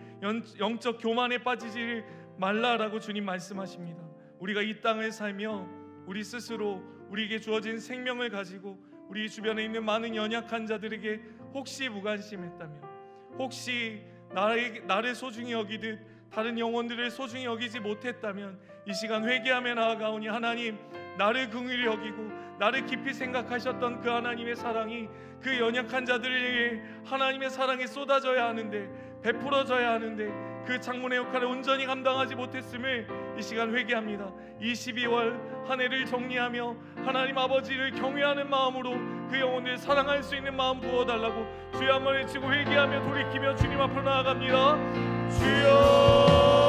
영적 교만에 빠지지 말라라고 주님 말씀하십니다. 우리가 이 땅을 살며 우리 스스로 우리에게 주어진 생명을 가지고 우리 주변에 있는 많은 연약한 자들에게 혹시 무관심했다면, 혹시 나를 소중히 여기듯 다른 영혼들을 소중히 여기지 못했다면 이 시간 회개하며 나아가오니 하나님, 나를 긍휼히 여기고 나를 깊이 생각하셨던 그 하나님의 사랑이 그 연약한 자들에게 하나님의 사랑이 쏟아져야 하는데, 베풀어져야 하는데 그 장문의 역할을 온전히 감당하지 못했음을 이 시간 회개합니다. 12월 한 해를 정리하며 하나님 아버지를 경외하는 마음으로 그 영혼을 사랑할 수 있는 마음 부어달라고 주여 한번 외치고 회개하며 돌이키며 주님 앞으로 나아갑니다. 주여,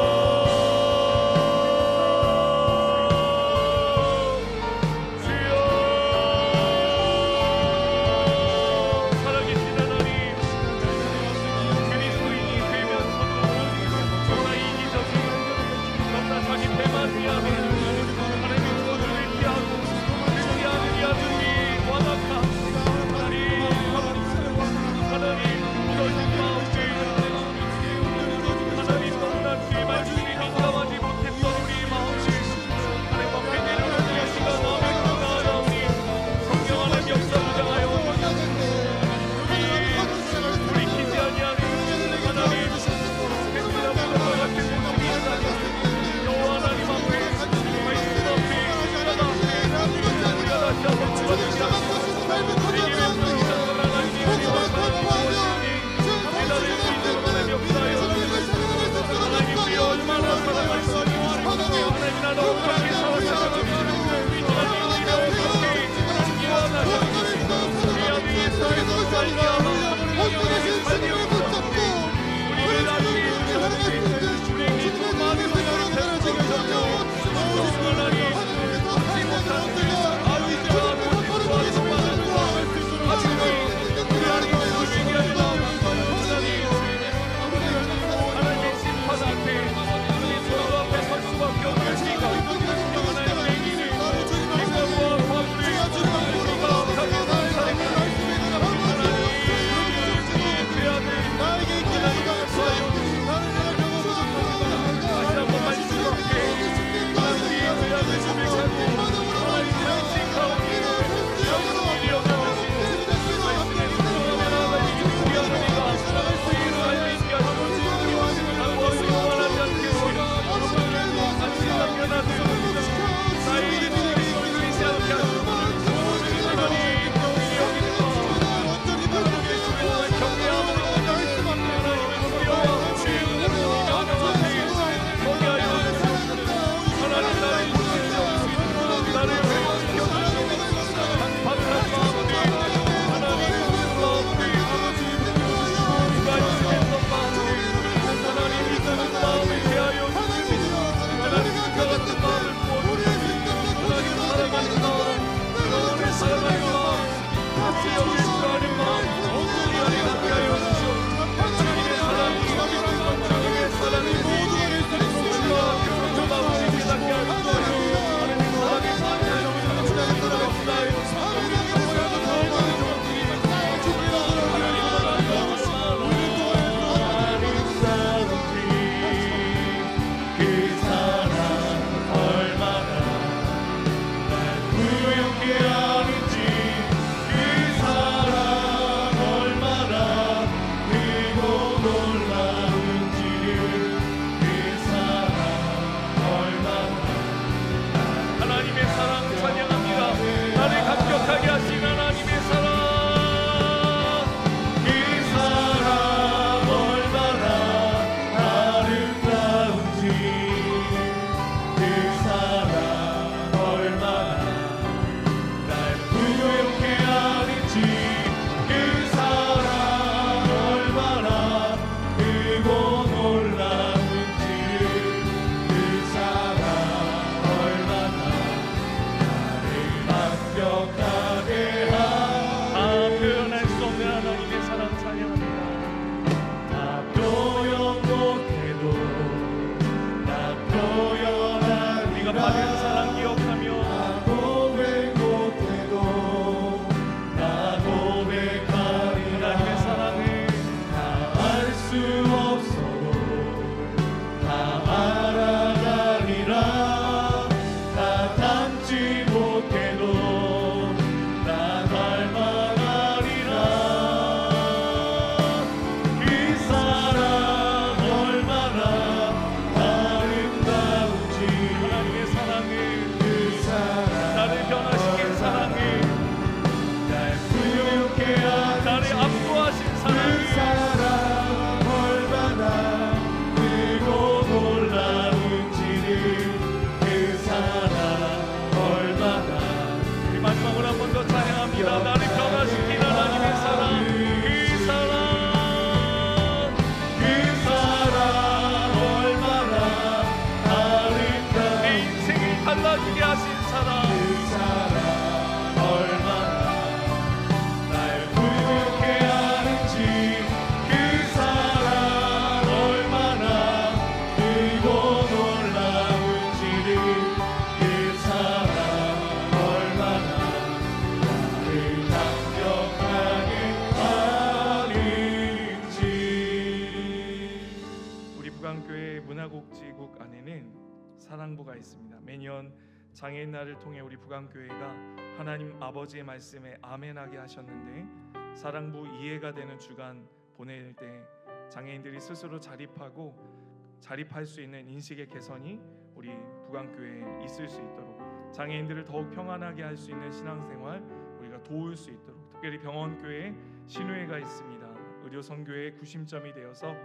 안에는 사랑부가 있습니다. 매년 장애인 날을 통해 우리 부강교회가 하나님 아버지의 말씀에 아멘하게 하셨는데, 사랑부 이해가 되는 주간 보낼 때 장애인들이 스스로 자립할 수 있는 인식의 개선이 우리 부강교회에 있을 수 있도록, 장애인들을 더욱 평안하게 할 수 있는 신앙생활 우리가 도울 수 있도록, 특별히 병원교회에 신우회가 있습니다. 의료선교의 구심점이 되어서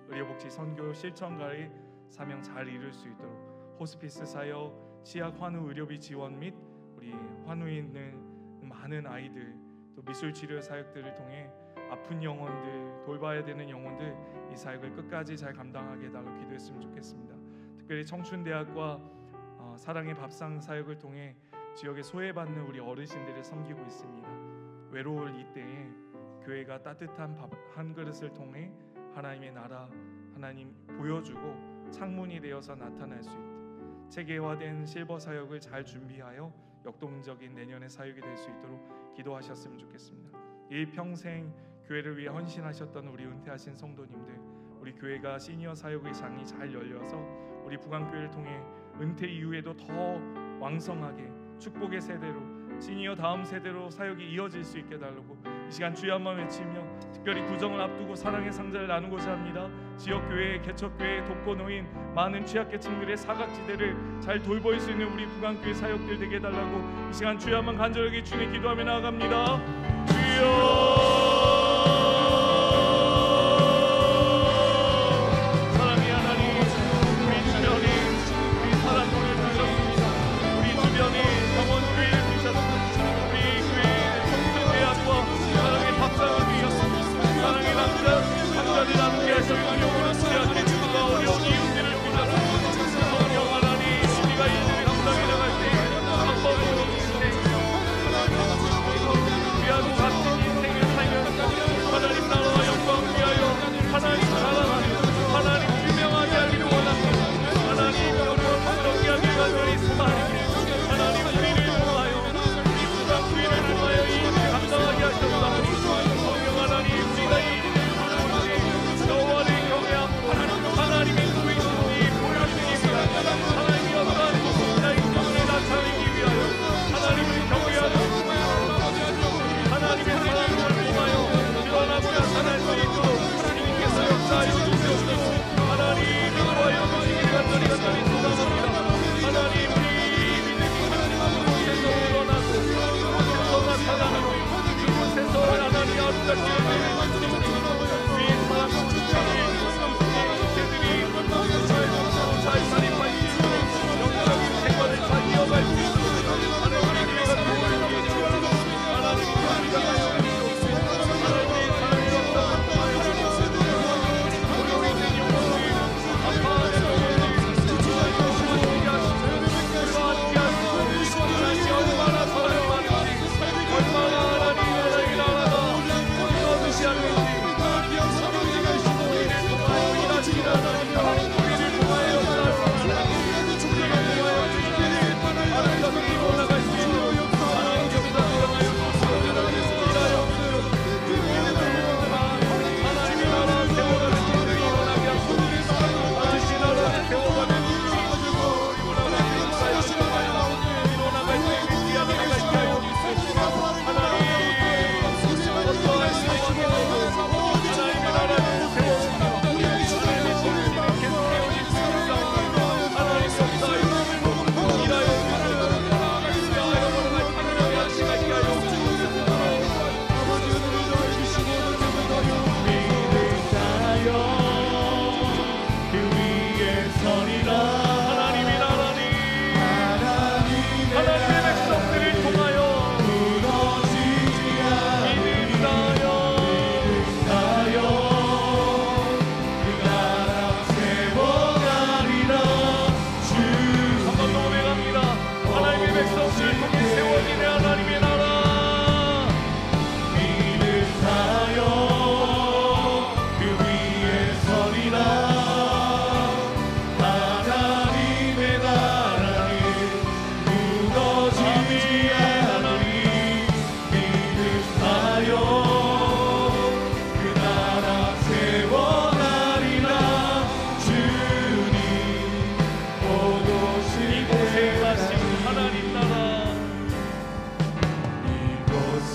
의료복지 선교 실천가의 사명 잘 이룰 수 있도록, 호스피스 사역, 치약 환우 의료비 지원 및 우리 환우에 있는 많은 아이들, 또 미술치료 사역들을 통해 아픈 영혼들, 돌봐야 되는 영혼들, 이 사역을 끝까지 잘 감당하게 해달라고 기도했으면 좋겠습니다. 특별히 청춘대학과 사랑의 밥상 사역을 통해 지역에 소외받는 우리 어르신들을 섬기고 있습니다. 외로울 이때에 교회가 따뜻한 밥 한 그릇을 통해 하나님의 나라, 하나님 보여주고 창문이 되어서 나타날 수 있도록, 체계화된 실버 사역을 잘 준비하여 역동적인 내년의 사역이 될 수 있도록 기도하셨으면 좋겠습니다. 일평생 교회를 위해 헌신하셨던 우리 은퇴하신 성도님들, 우리 교회가 시니어 사역의 장이 잘 열려서 우리 부강교회를 통해 은퇴 이후에도 더 왕성하게 축복의 세대로, 시니어 다음 세대로 사역이 이어질 수 있게 달라고 이 시간 주여 한번 외치며, 특별히 구정을 앞두고 사랑의 상자를 나누고자 합니다. 지역교회, 개척교회, 독거노인, 많은 취약계층들의 사각지대를 잘 돌볼 수 있는 우리 부강교회 사역들 되게 해달라고 이 시간 주여 한번 간절하게 주님 기도하며 나아갑니다. 주여, 귀하고 값진 인생을 살며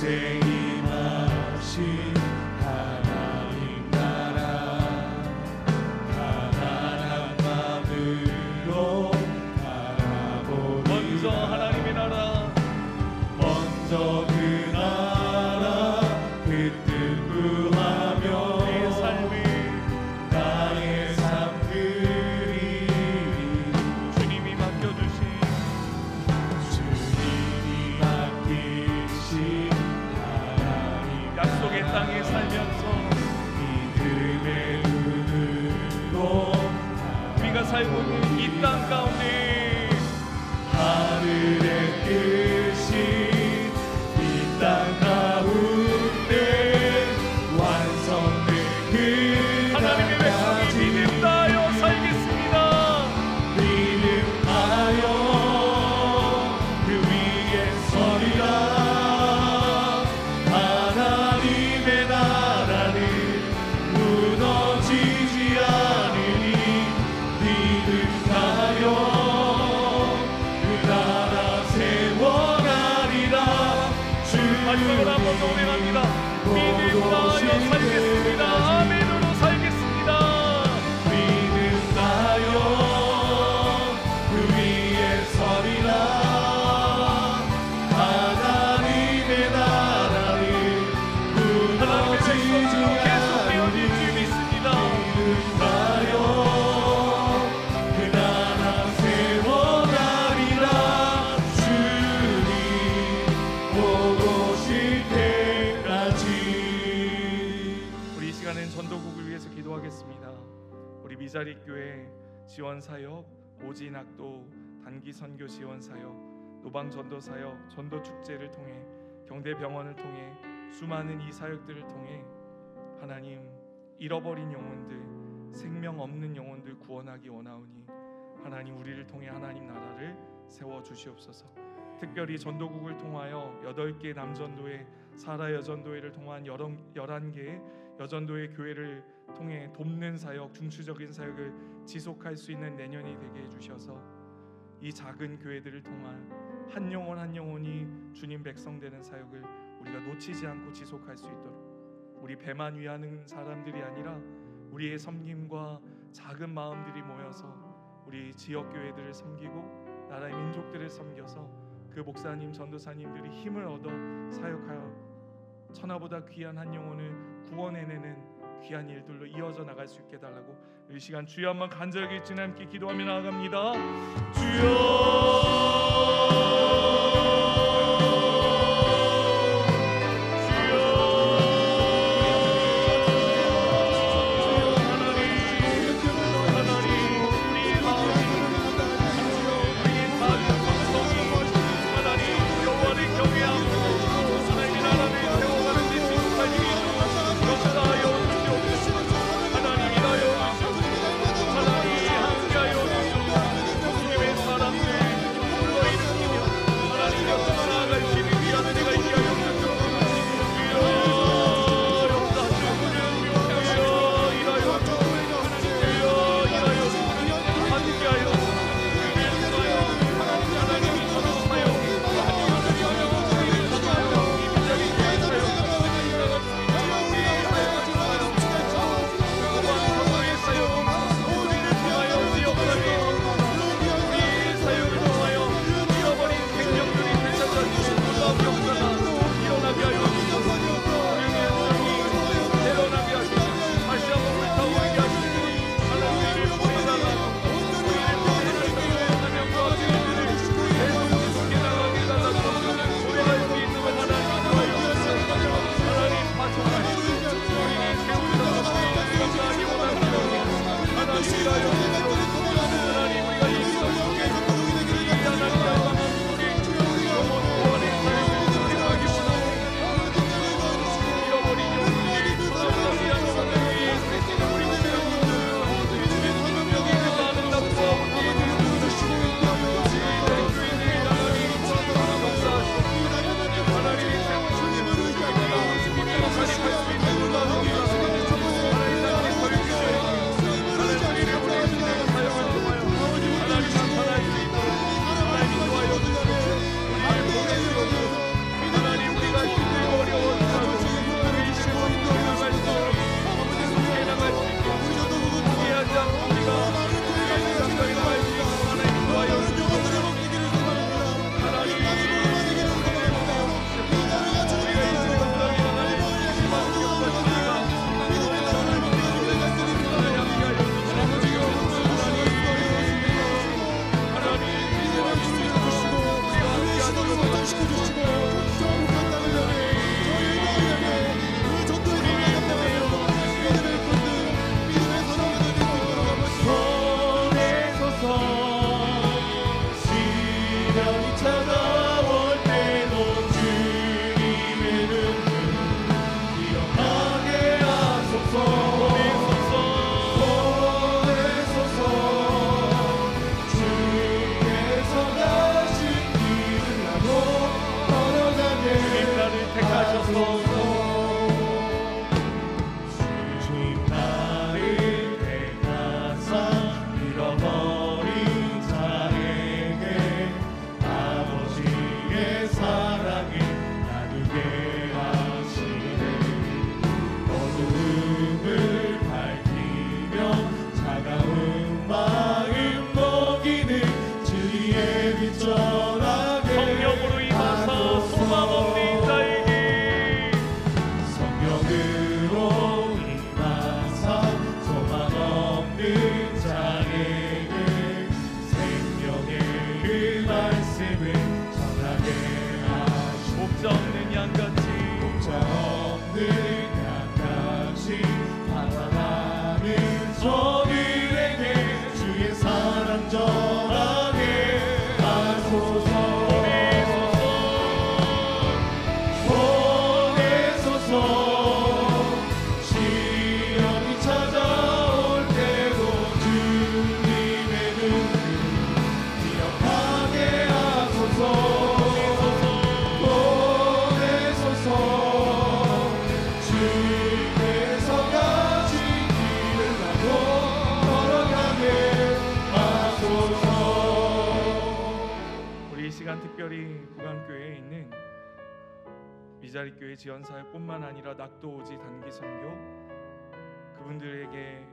이제 임하신 하나님 나라 가난한 마음으로 바라보리. 먼저 하나님의 나라, 먼저 그 나라 그 뜻 구하며 나의 삶 그리리. 주님이 맡겨주신 하나님 약속의 땅에 살면서 믿음의 눈으로 우리가 살고 있는 이 땅 가운데 하늘의 뜻이 이 땅 가운데 완성될 하나님의 백성이 믿음 다하여 살겠습니다. 믿음 다하여 그 위에 서리라. 하나님의 나라는 무너지지 않으니 믿음 다하여 그 나라 세워가리라. 마지막으로 한 번 더 운행합니다. 믿음 다하여 살겠습니다. 아멘으로 살겠습니다. 믿음 다하여 그 위에 서리라. 하나님의 나라는 하나님의 무너지지 백성으로 계속 않으니 되어질 줄 믿습니다. 믿음 다하여 그 나라 세워가리라. 주님 보고 오실 때까지. 우리 이 시간엔 전도국을 위해서 기도하겠습니다. 우리 미자리 교회 지원 사역, 오지 낙도 단기 선교 지원 사역, 노방 전도 사역, 전도 축제를 통해 경대 병원을 통해 수많은 이 사역들을 통해 하나님 잃어버린 영혼들, 생명 없는 영혼들 구원하기 원하오니 하나님 우리를 통해 하나님 나라를 세워 주시옵소서. 특별히 전도국을 통하여 8개 남전도회, 사라 여전도회를 통한 11개의 여전도회 교회를 통해 돕는 사역, 중추적인 사역을 지속할 수 있는 내년이 되게 해주셔서 이 작은 교회들을 통한 한 영혼 한 영혼이 주님 백성 되는 사역을 우리가 놓치지 않고 지속할 수 있도록 우리 배만 위하는 사람들이 아니라 우리의 섬김과 작은 마음들이 모여서 우리 지역 교회들을 섬기고 나라의 민족들을 섬겨서 그 목사님, 전도사님들이 힘을 얻어 사역하여 천하보다 귀한 한 영혼을 구원해내는 귀한 일들로 이어져 나갈 수 있게 달라고 이 시간 주여 한번 간절하게 주님께 기도하며 나아갑니다. 시간 특별히 부강교회에 있는 미자리교회 지원사역뿐만 아니라 낙도오지 단기 선교 그분들에게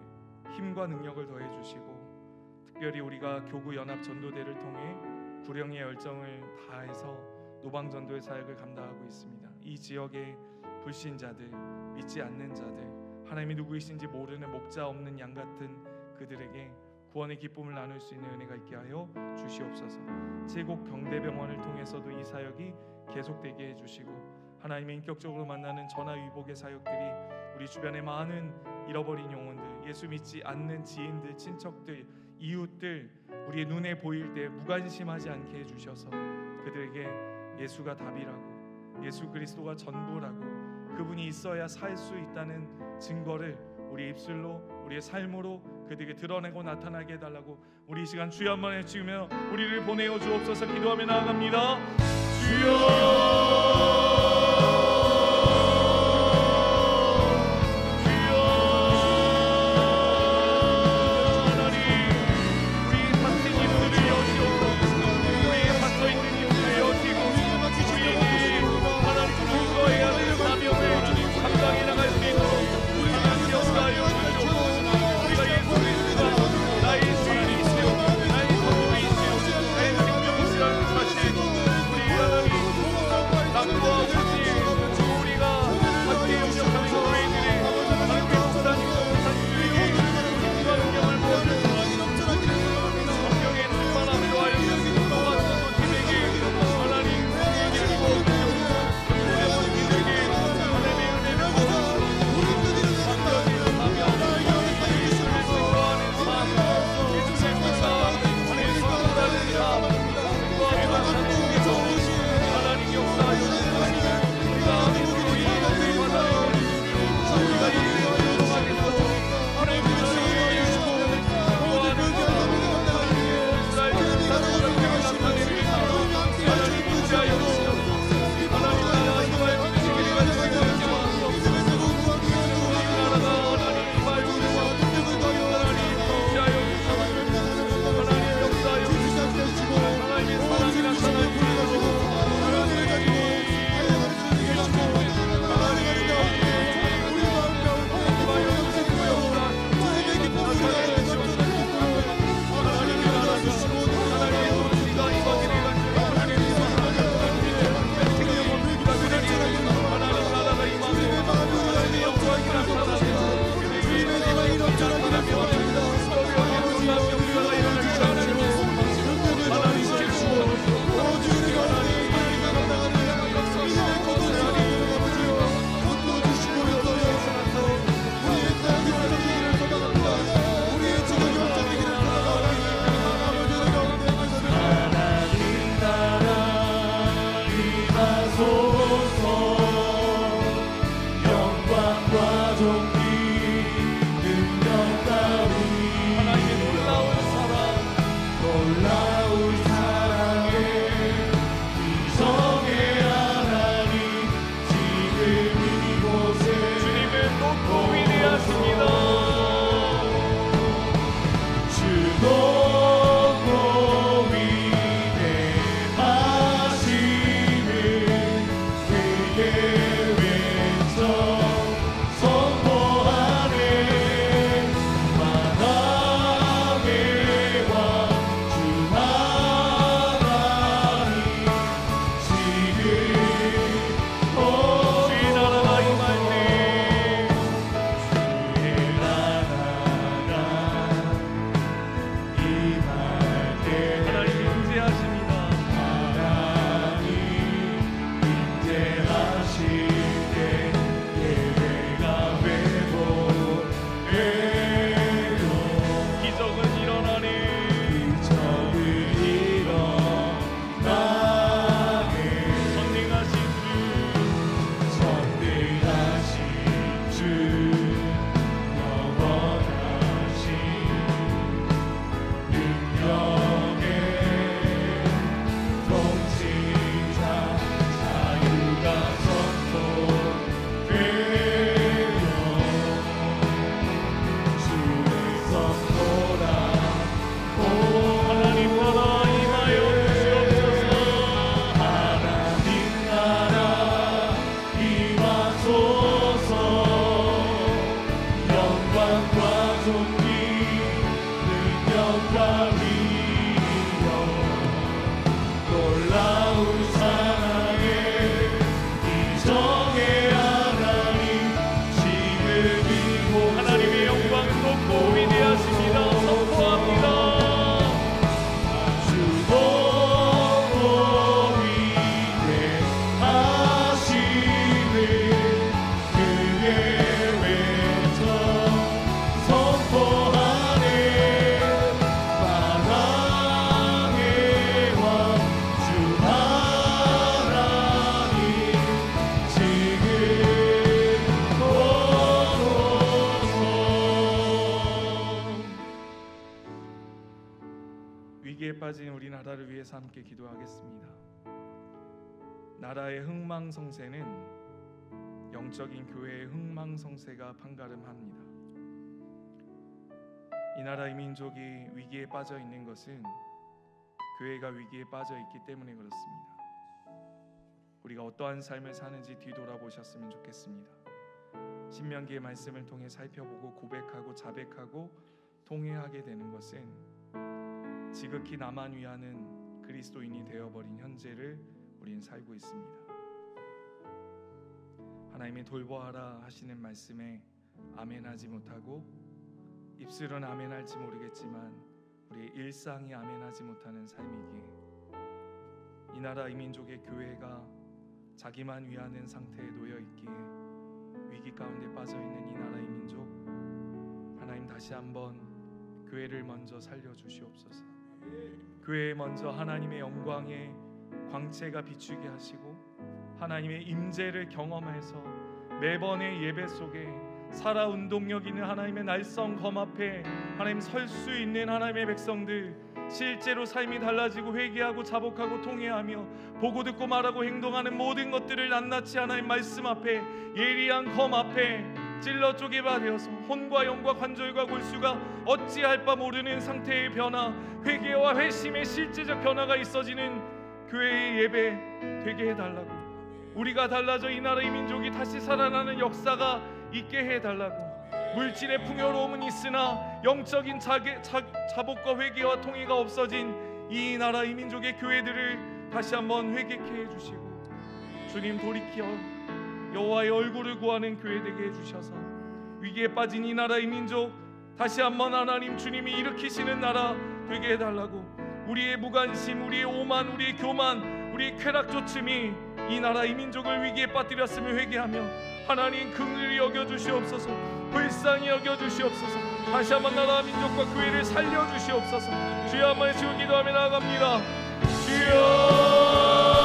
힘과 능력을 더해 주시고, 특별히 우리가 교구 연합 전도대를 통해 구령의 열정을 다해서 노방 전도의 사역을 감당하고 있습니다. 이 지역의 불신자들, 믿지 않는 자들, 하나님이 누구이신지 모르는 목자 없는 양 같은 그들에게 구원의 기쁨을 나눌 수 있는 은혜가 있게 하여 주시옵소서. 제국 병대병원을 통해서도 이 사역이 계속되게 해주시고, 하나님의 인격적으로 만나는 전화위복의 사역들이 우리 주변의 많은 잃어버린 영혼들, 예수 믿지 않는 지인들, 친척들, 이웃들, 우리의 눈에 보일 때 무관심하지 않게 해주셔서 그들에게 예수가 답이라고, 예수 그리스도가 전부라고, 그분이 있어야 살 수 있다는 증거를 우리 입술로, 우리의 삶으로 그들에게 드러내고 나타나게 해달라고 우리 이 시간 주여 한번 외치며 우리를 보내어 주옵소서 기도하며 나아갑니다. 주여, 위기에 빠진 우리나라를 위해서 함께 기도하겠습니다. 나라의 흥망성쇠는 영적인 교회의 흥망성쇠가 판가름합니다. 이 나라의 민족이 위기에 빠져 있는 것은 교회가 위기에 빠져 있기 때문에 그렇습니다. 우리가 어떠한 삶을 사는지 뒤돌아보셨으면 좋겠습니다. 신명기의 말씀을 통해 살펴보고 고백하고 자백하고 통회하게 되는 것은 지극히 나만 위하는 그리스도인이 되어버린 현재를 우리는 살고 있습니다. 하나님의 돌보아라 하시는 말씀에 아멘하지 못하고 입술은 아멘할지 모르겠지만 우리의 일상이 아멘하지 못하는 삶이기에 이 나라 이 민족의 교회가 자기만 위하는 상태에 놓여 있기에 위기 가운데 빠져 있는 이 나라 이 민족, 하나님 다시 한번 교회를 먼저 살려 주시옵소서. 교회에 먼저 하나님의 영광의 광채가 비추게 하시고 하나님의 임재를 경험해서 매번의 예배 속에 살아 운동력 있는 하나님의 날성 검 앞에 하나님 설 수 있는 하나님의 백성들, 실제로 삶이 달라지고 회개하고 자복하고 통회하며 보고 듣고 말하고 행동하는 모든 것들을 낱낱이 하나님 말씀 앞에 예리한 검 앞에 찔러 쪼개봐 되어서 혼과 영과 관절과 골수가 어찌할 바 모르는 상태의 변화, 회개와 회심의 실제적 변화가 있어지는 교회의 예배 되게 해달라고, 우리가 달라져 이 나라의 민족이 다시 살아나는 역사가 있게 해달라고, 물질의 풍요로움은 있으나 영적인 자복과 회개와 통의가 없어진 이 나라 이 민족의 교회들을 다시 한번 회개케 해주시고 주님 돌이켜 여호와의 얼굴을 구하는 교회 되게 해주셔서 위기에 빠진 이 나라 이 민족 다시 한번 하나님 주님이 일으키시는 나라 되게 해달라고, 우리의 무관심, 우리의 오만, 우리의 교만, 우리의 쾌락조침이 이 나라 이 민족을 위기에 빠뜨렸으면 회개하며 하나님 긍휼히 여겨주시옵소서, 불쌍히 여겨주시옵소서, 다시 한번 나라 민족과 교회를 살려주시옵소서. 주여 한번 외치고 기도하며 나아갑니다. 주여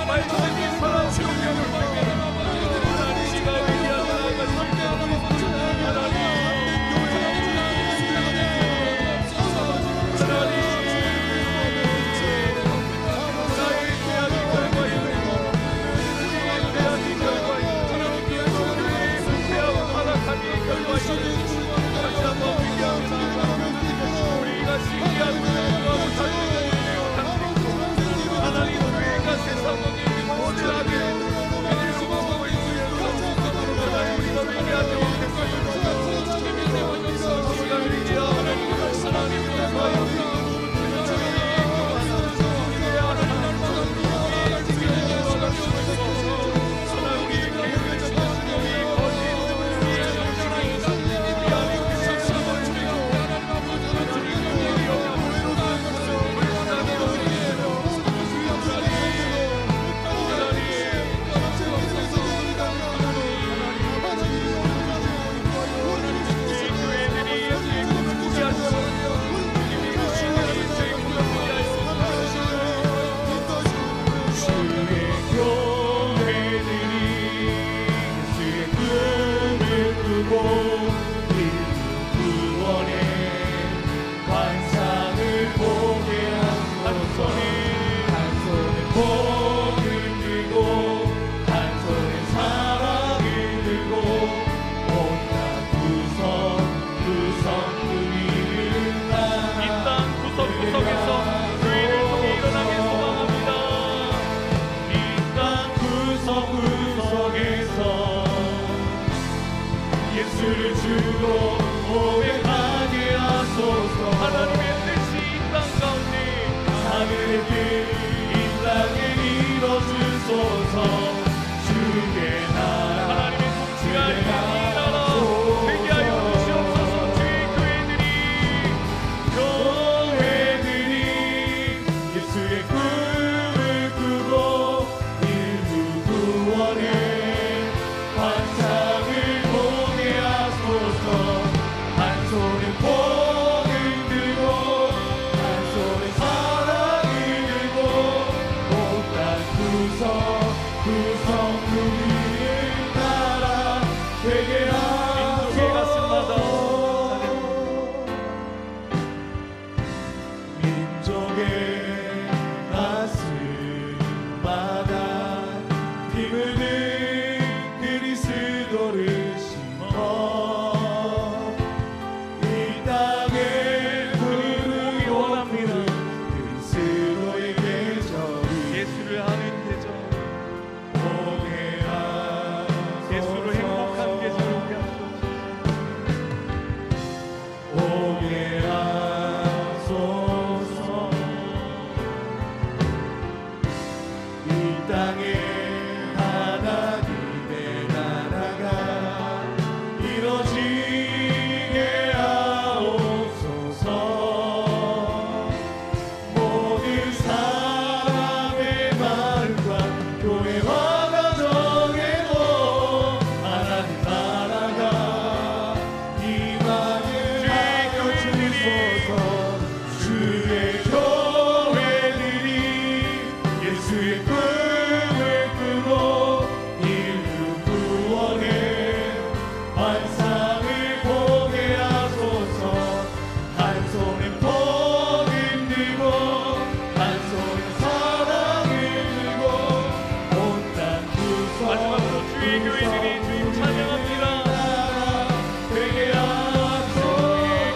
말씀이 살아주옵소서. 구석구석에서 예수를 주로 고백하게 하소서. 하나님의 뜻이 이 땅 가운데 하늘의 뜻이 땅에 이뤄주소서. 주의 나라 하나님의 통치가 이 나라 되게 하여 주시옵소서. 주의 교회들이 예수의 꿈을 꾸고 인류 구원의 환상을 보게 하소서. 한 손에 복을 들고 한 손에 사랑을 들고 온 땅 구석구석 누리는 나라 되게 민족의 가슴마다 민족의 가슴마다 힘을 든 그리스도를 심어 이 땅에 부르기 원합니다. 그리스도의 계절이 예수를 아는 계절, 오게 하소서. 예수를 행복한 계절 오게 하소서. 오게 하소서. 이 땅에 하나님의 나라가 이뤄지게 하옵소서. 모든 사람의 마음과 교회와 가정에도 하나님 나라가 임하게 하여 주소서. 주의 교회들이 예수의 꿈을 꾸고 인류 구원의 환상을 보게 하소서. 한 손에 복을 들고 한 손에 사랑을 들고 온 땅 마지막으로 주의 교회들이 주님 찬양합니다. 되게 하소서.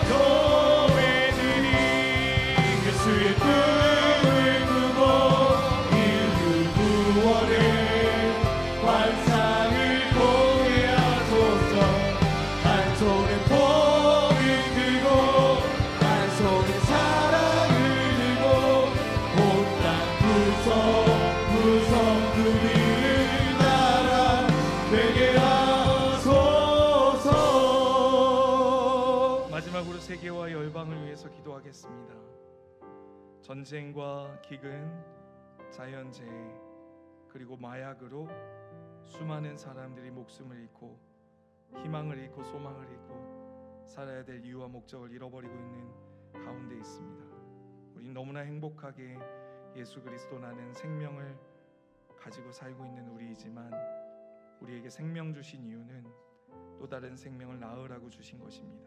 교회들이 예수의 꿈을 꾸고 인류 구원의 환상을 보게 하소서. 한 손에 복을 들고 한 손에 사랑을 들고 온 땅 구석구석 누리는 나라 되게 하소서. 마지막으로 세계와 열방을 위해서 기도하겠습니다. 전쟁과 기근, 자연재해, 그리고 마약으로 수많은 사람들이 목숨을 잃고 희망을 잃고 소망을 잃고 살아야 될 이유와 목적을 잃어버리고 있는 가운데 있습니다. 우린 너무나 행복하게 예수 그리스도라는 생명을 가지고 살고 있는 우리이지만 우리에게 생명 주신 이유는 또 다른 생명을 낳으라고 주신 것입니다.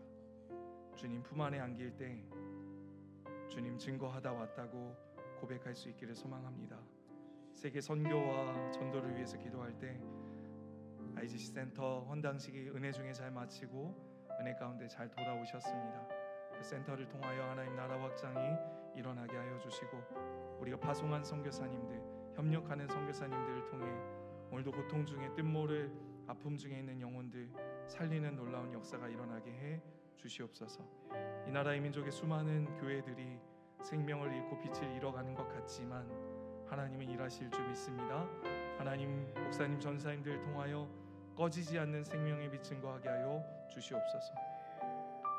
주님 품 안에 안길 때 주님 증거하다 왔다고 고백할 수 있기를 소망합니다. 세계 선교와 전도를 위해서 기도할 때 IGC 센터 헌당식이 은혜 중에 잘 마치고 은혜 가운데 잘 돌아오셨습니다. 그 센터를 통하여 하나님 나라 확장이 일어나게 하여 주시고 우리가 파송한 선교사님들, 협력하는 선교사님들을 통해 오늘도 고통 중에 뜻모를 아픔 중에 있는 영혼들 살리는 놀라운 역사가 일어나게 해 주시옵소서. 이 나라의 민족의 수많은 교회들이 생명을 잃고 빛을 잃어가는 것 같지만 하나님은 일하실 줄 믿습니다. 하나님 목사님 전사님들을 통하여 꺼지지 않는 생명의 빛 증거하게 하여 주시옵소서.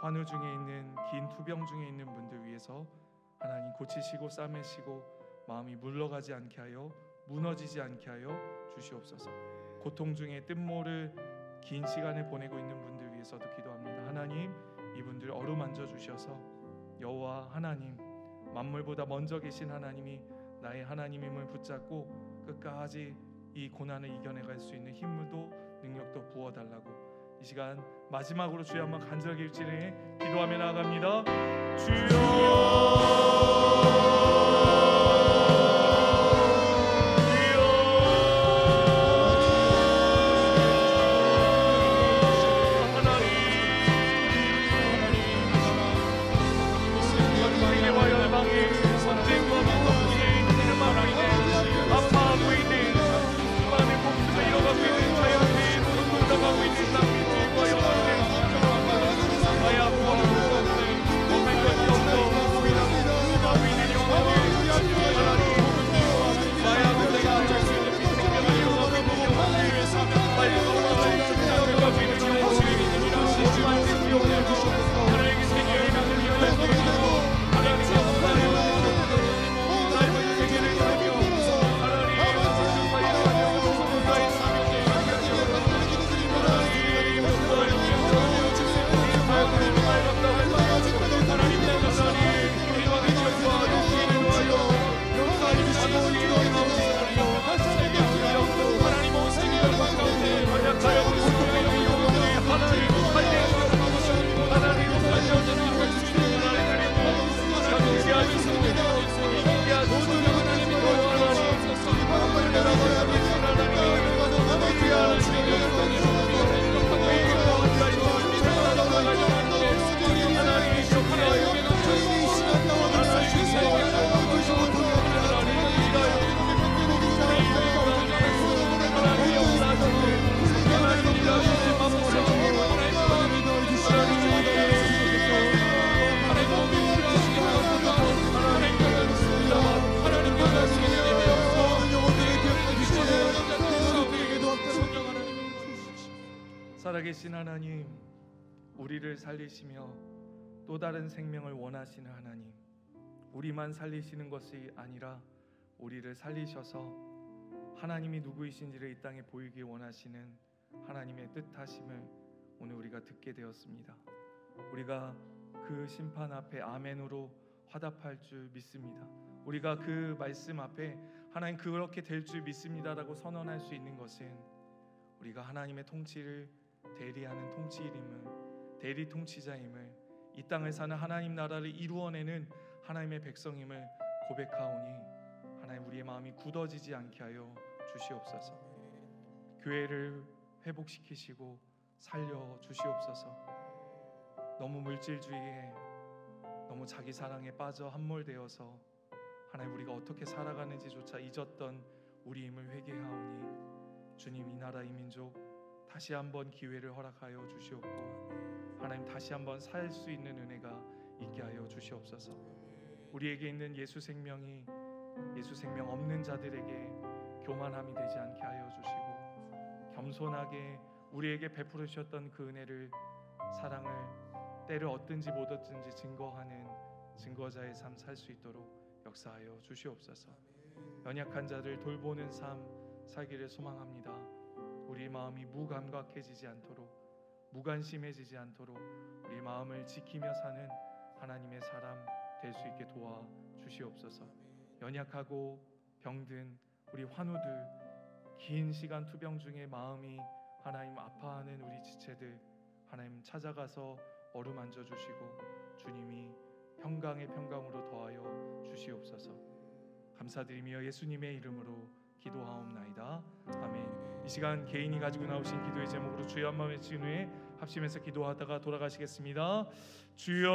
환우 중에 있는 긴 투병 중에 있는 분들 위해서 하나님 고치시고 싸매시고 마음이 물러가지 않게 하여 무너지지 않게 하여 주시옵소서. 고통 중에 뜻모를 긴 시간을 보내고 있는 분들 위해서도 기도합니다. 하나님 이분들 어루만져 주셔서 여호와 하나님 만물보다 먼저 계신 하나님이 나의 하나님임을 붙잡고 끝까지 이 고난을 이겨내갈 수 있는 힘도 능력도 부어달라고 이 시간 마지막으로 주여 한번 간절히 일진해 기도하며 나아갑니다. 전쟁과 고통 중에 힘을 인해 아파하고 있는 수많은 살아계신 하나님, 우리를 살리시며 또 다른 생명을 원하시는 하나님, 우리만 살리시는 것이 아니라 우리를 살리셔서 하나님이 누구이신지를 이 땅에 보이기 원하시는 하나님의 뜻하심을 오늘 우리가 듣게 되었습니다. 우리가 그 심판 앞에 아멘으로 화답할 줄 믿습니다. 우리가 그 말씀 앞에 하나님 그렇게 될 줄 믿습니다라고 선언할 수 있는 것은 우리가 하나님의 통치를 대리하는 통치인임을, 대리 통치자임을, 이 땅을 사는 하나님 나라를 이루어내는 하나님의 백성임을 고백하오니 하나님 우리의 마음이 굳어지지 않게 하여 주시옵소서. 교회를 회복시키시고 살려 주시옵소서. 너무 물질주의에, 너무 자기 사랑에 빠져 함몰되어서 하나님 우리가 어떻게 살아가는지조차 잊었던 우리임을 회개하오니 주님, 이 나라 이 민족 다시 한번 기회를 허락하여 주시옵고 하나님 다시 한번 살 수 있는 은혜가 있게 하여 주시옵소서. 우리에게 있는 예수 생명이 예수 생명 없는 자들에게 교만함이 되지 않게 하여 주시고 겸손하게 우리에게 베풀어 주셨던 그 은혜를, 사랑을 때를 얻든지 못 얻든지 증거하는 증거자의 삶 살 수 있도록 역사하여 주시옵소서. 연약한 자를 돌보는 삶 살기를 소망합니다. 우리 마음이 무감각해지지 않도록, 무관심해지지 않도록 우리 마음을 지키며 사는 하나님의 사람 될 수 있게 도와 주시옵소서. 연약하고 병든 우리 환우들, 긴 시간 투병 중에 마음이 하나님 아파하는 우리 지체들 하나님 찾아가서 어루만져 주시고 주님이 평강의 평강으로 더하여 주시옵소서. 감사드리며 예수님의 이름으로 기도하옵나이다. 아멘. 이 시간 개인이 가지고 나오신 기도의 제목으로 주여 한 마음 외친 후에 합심해서 기도하다가 돌아가시겠습니다. 주여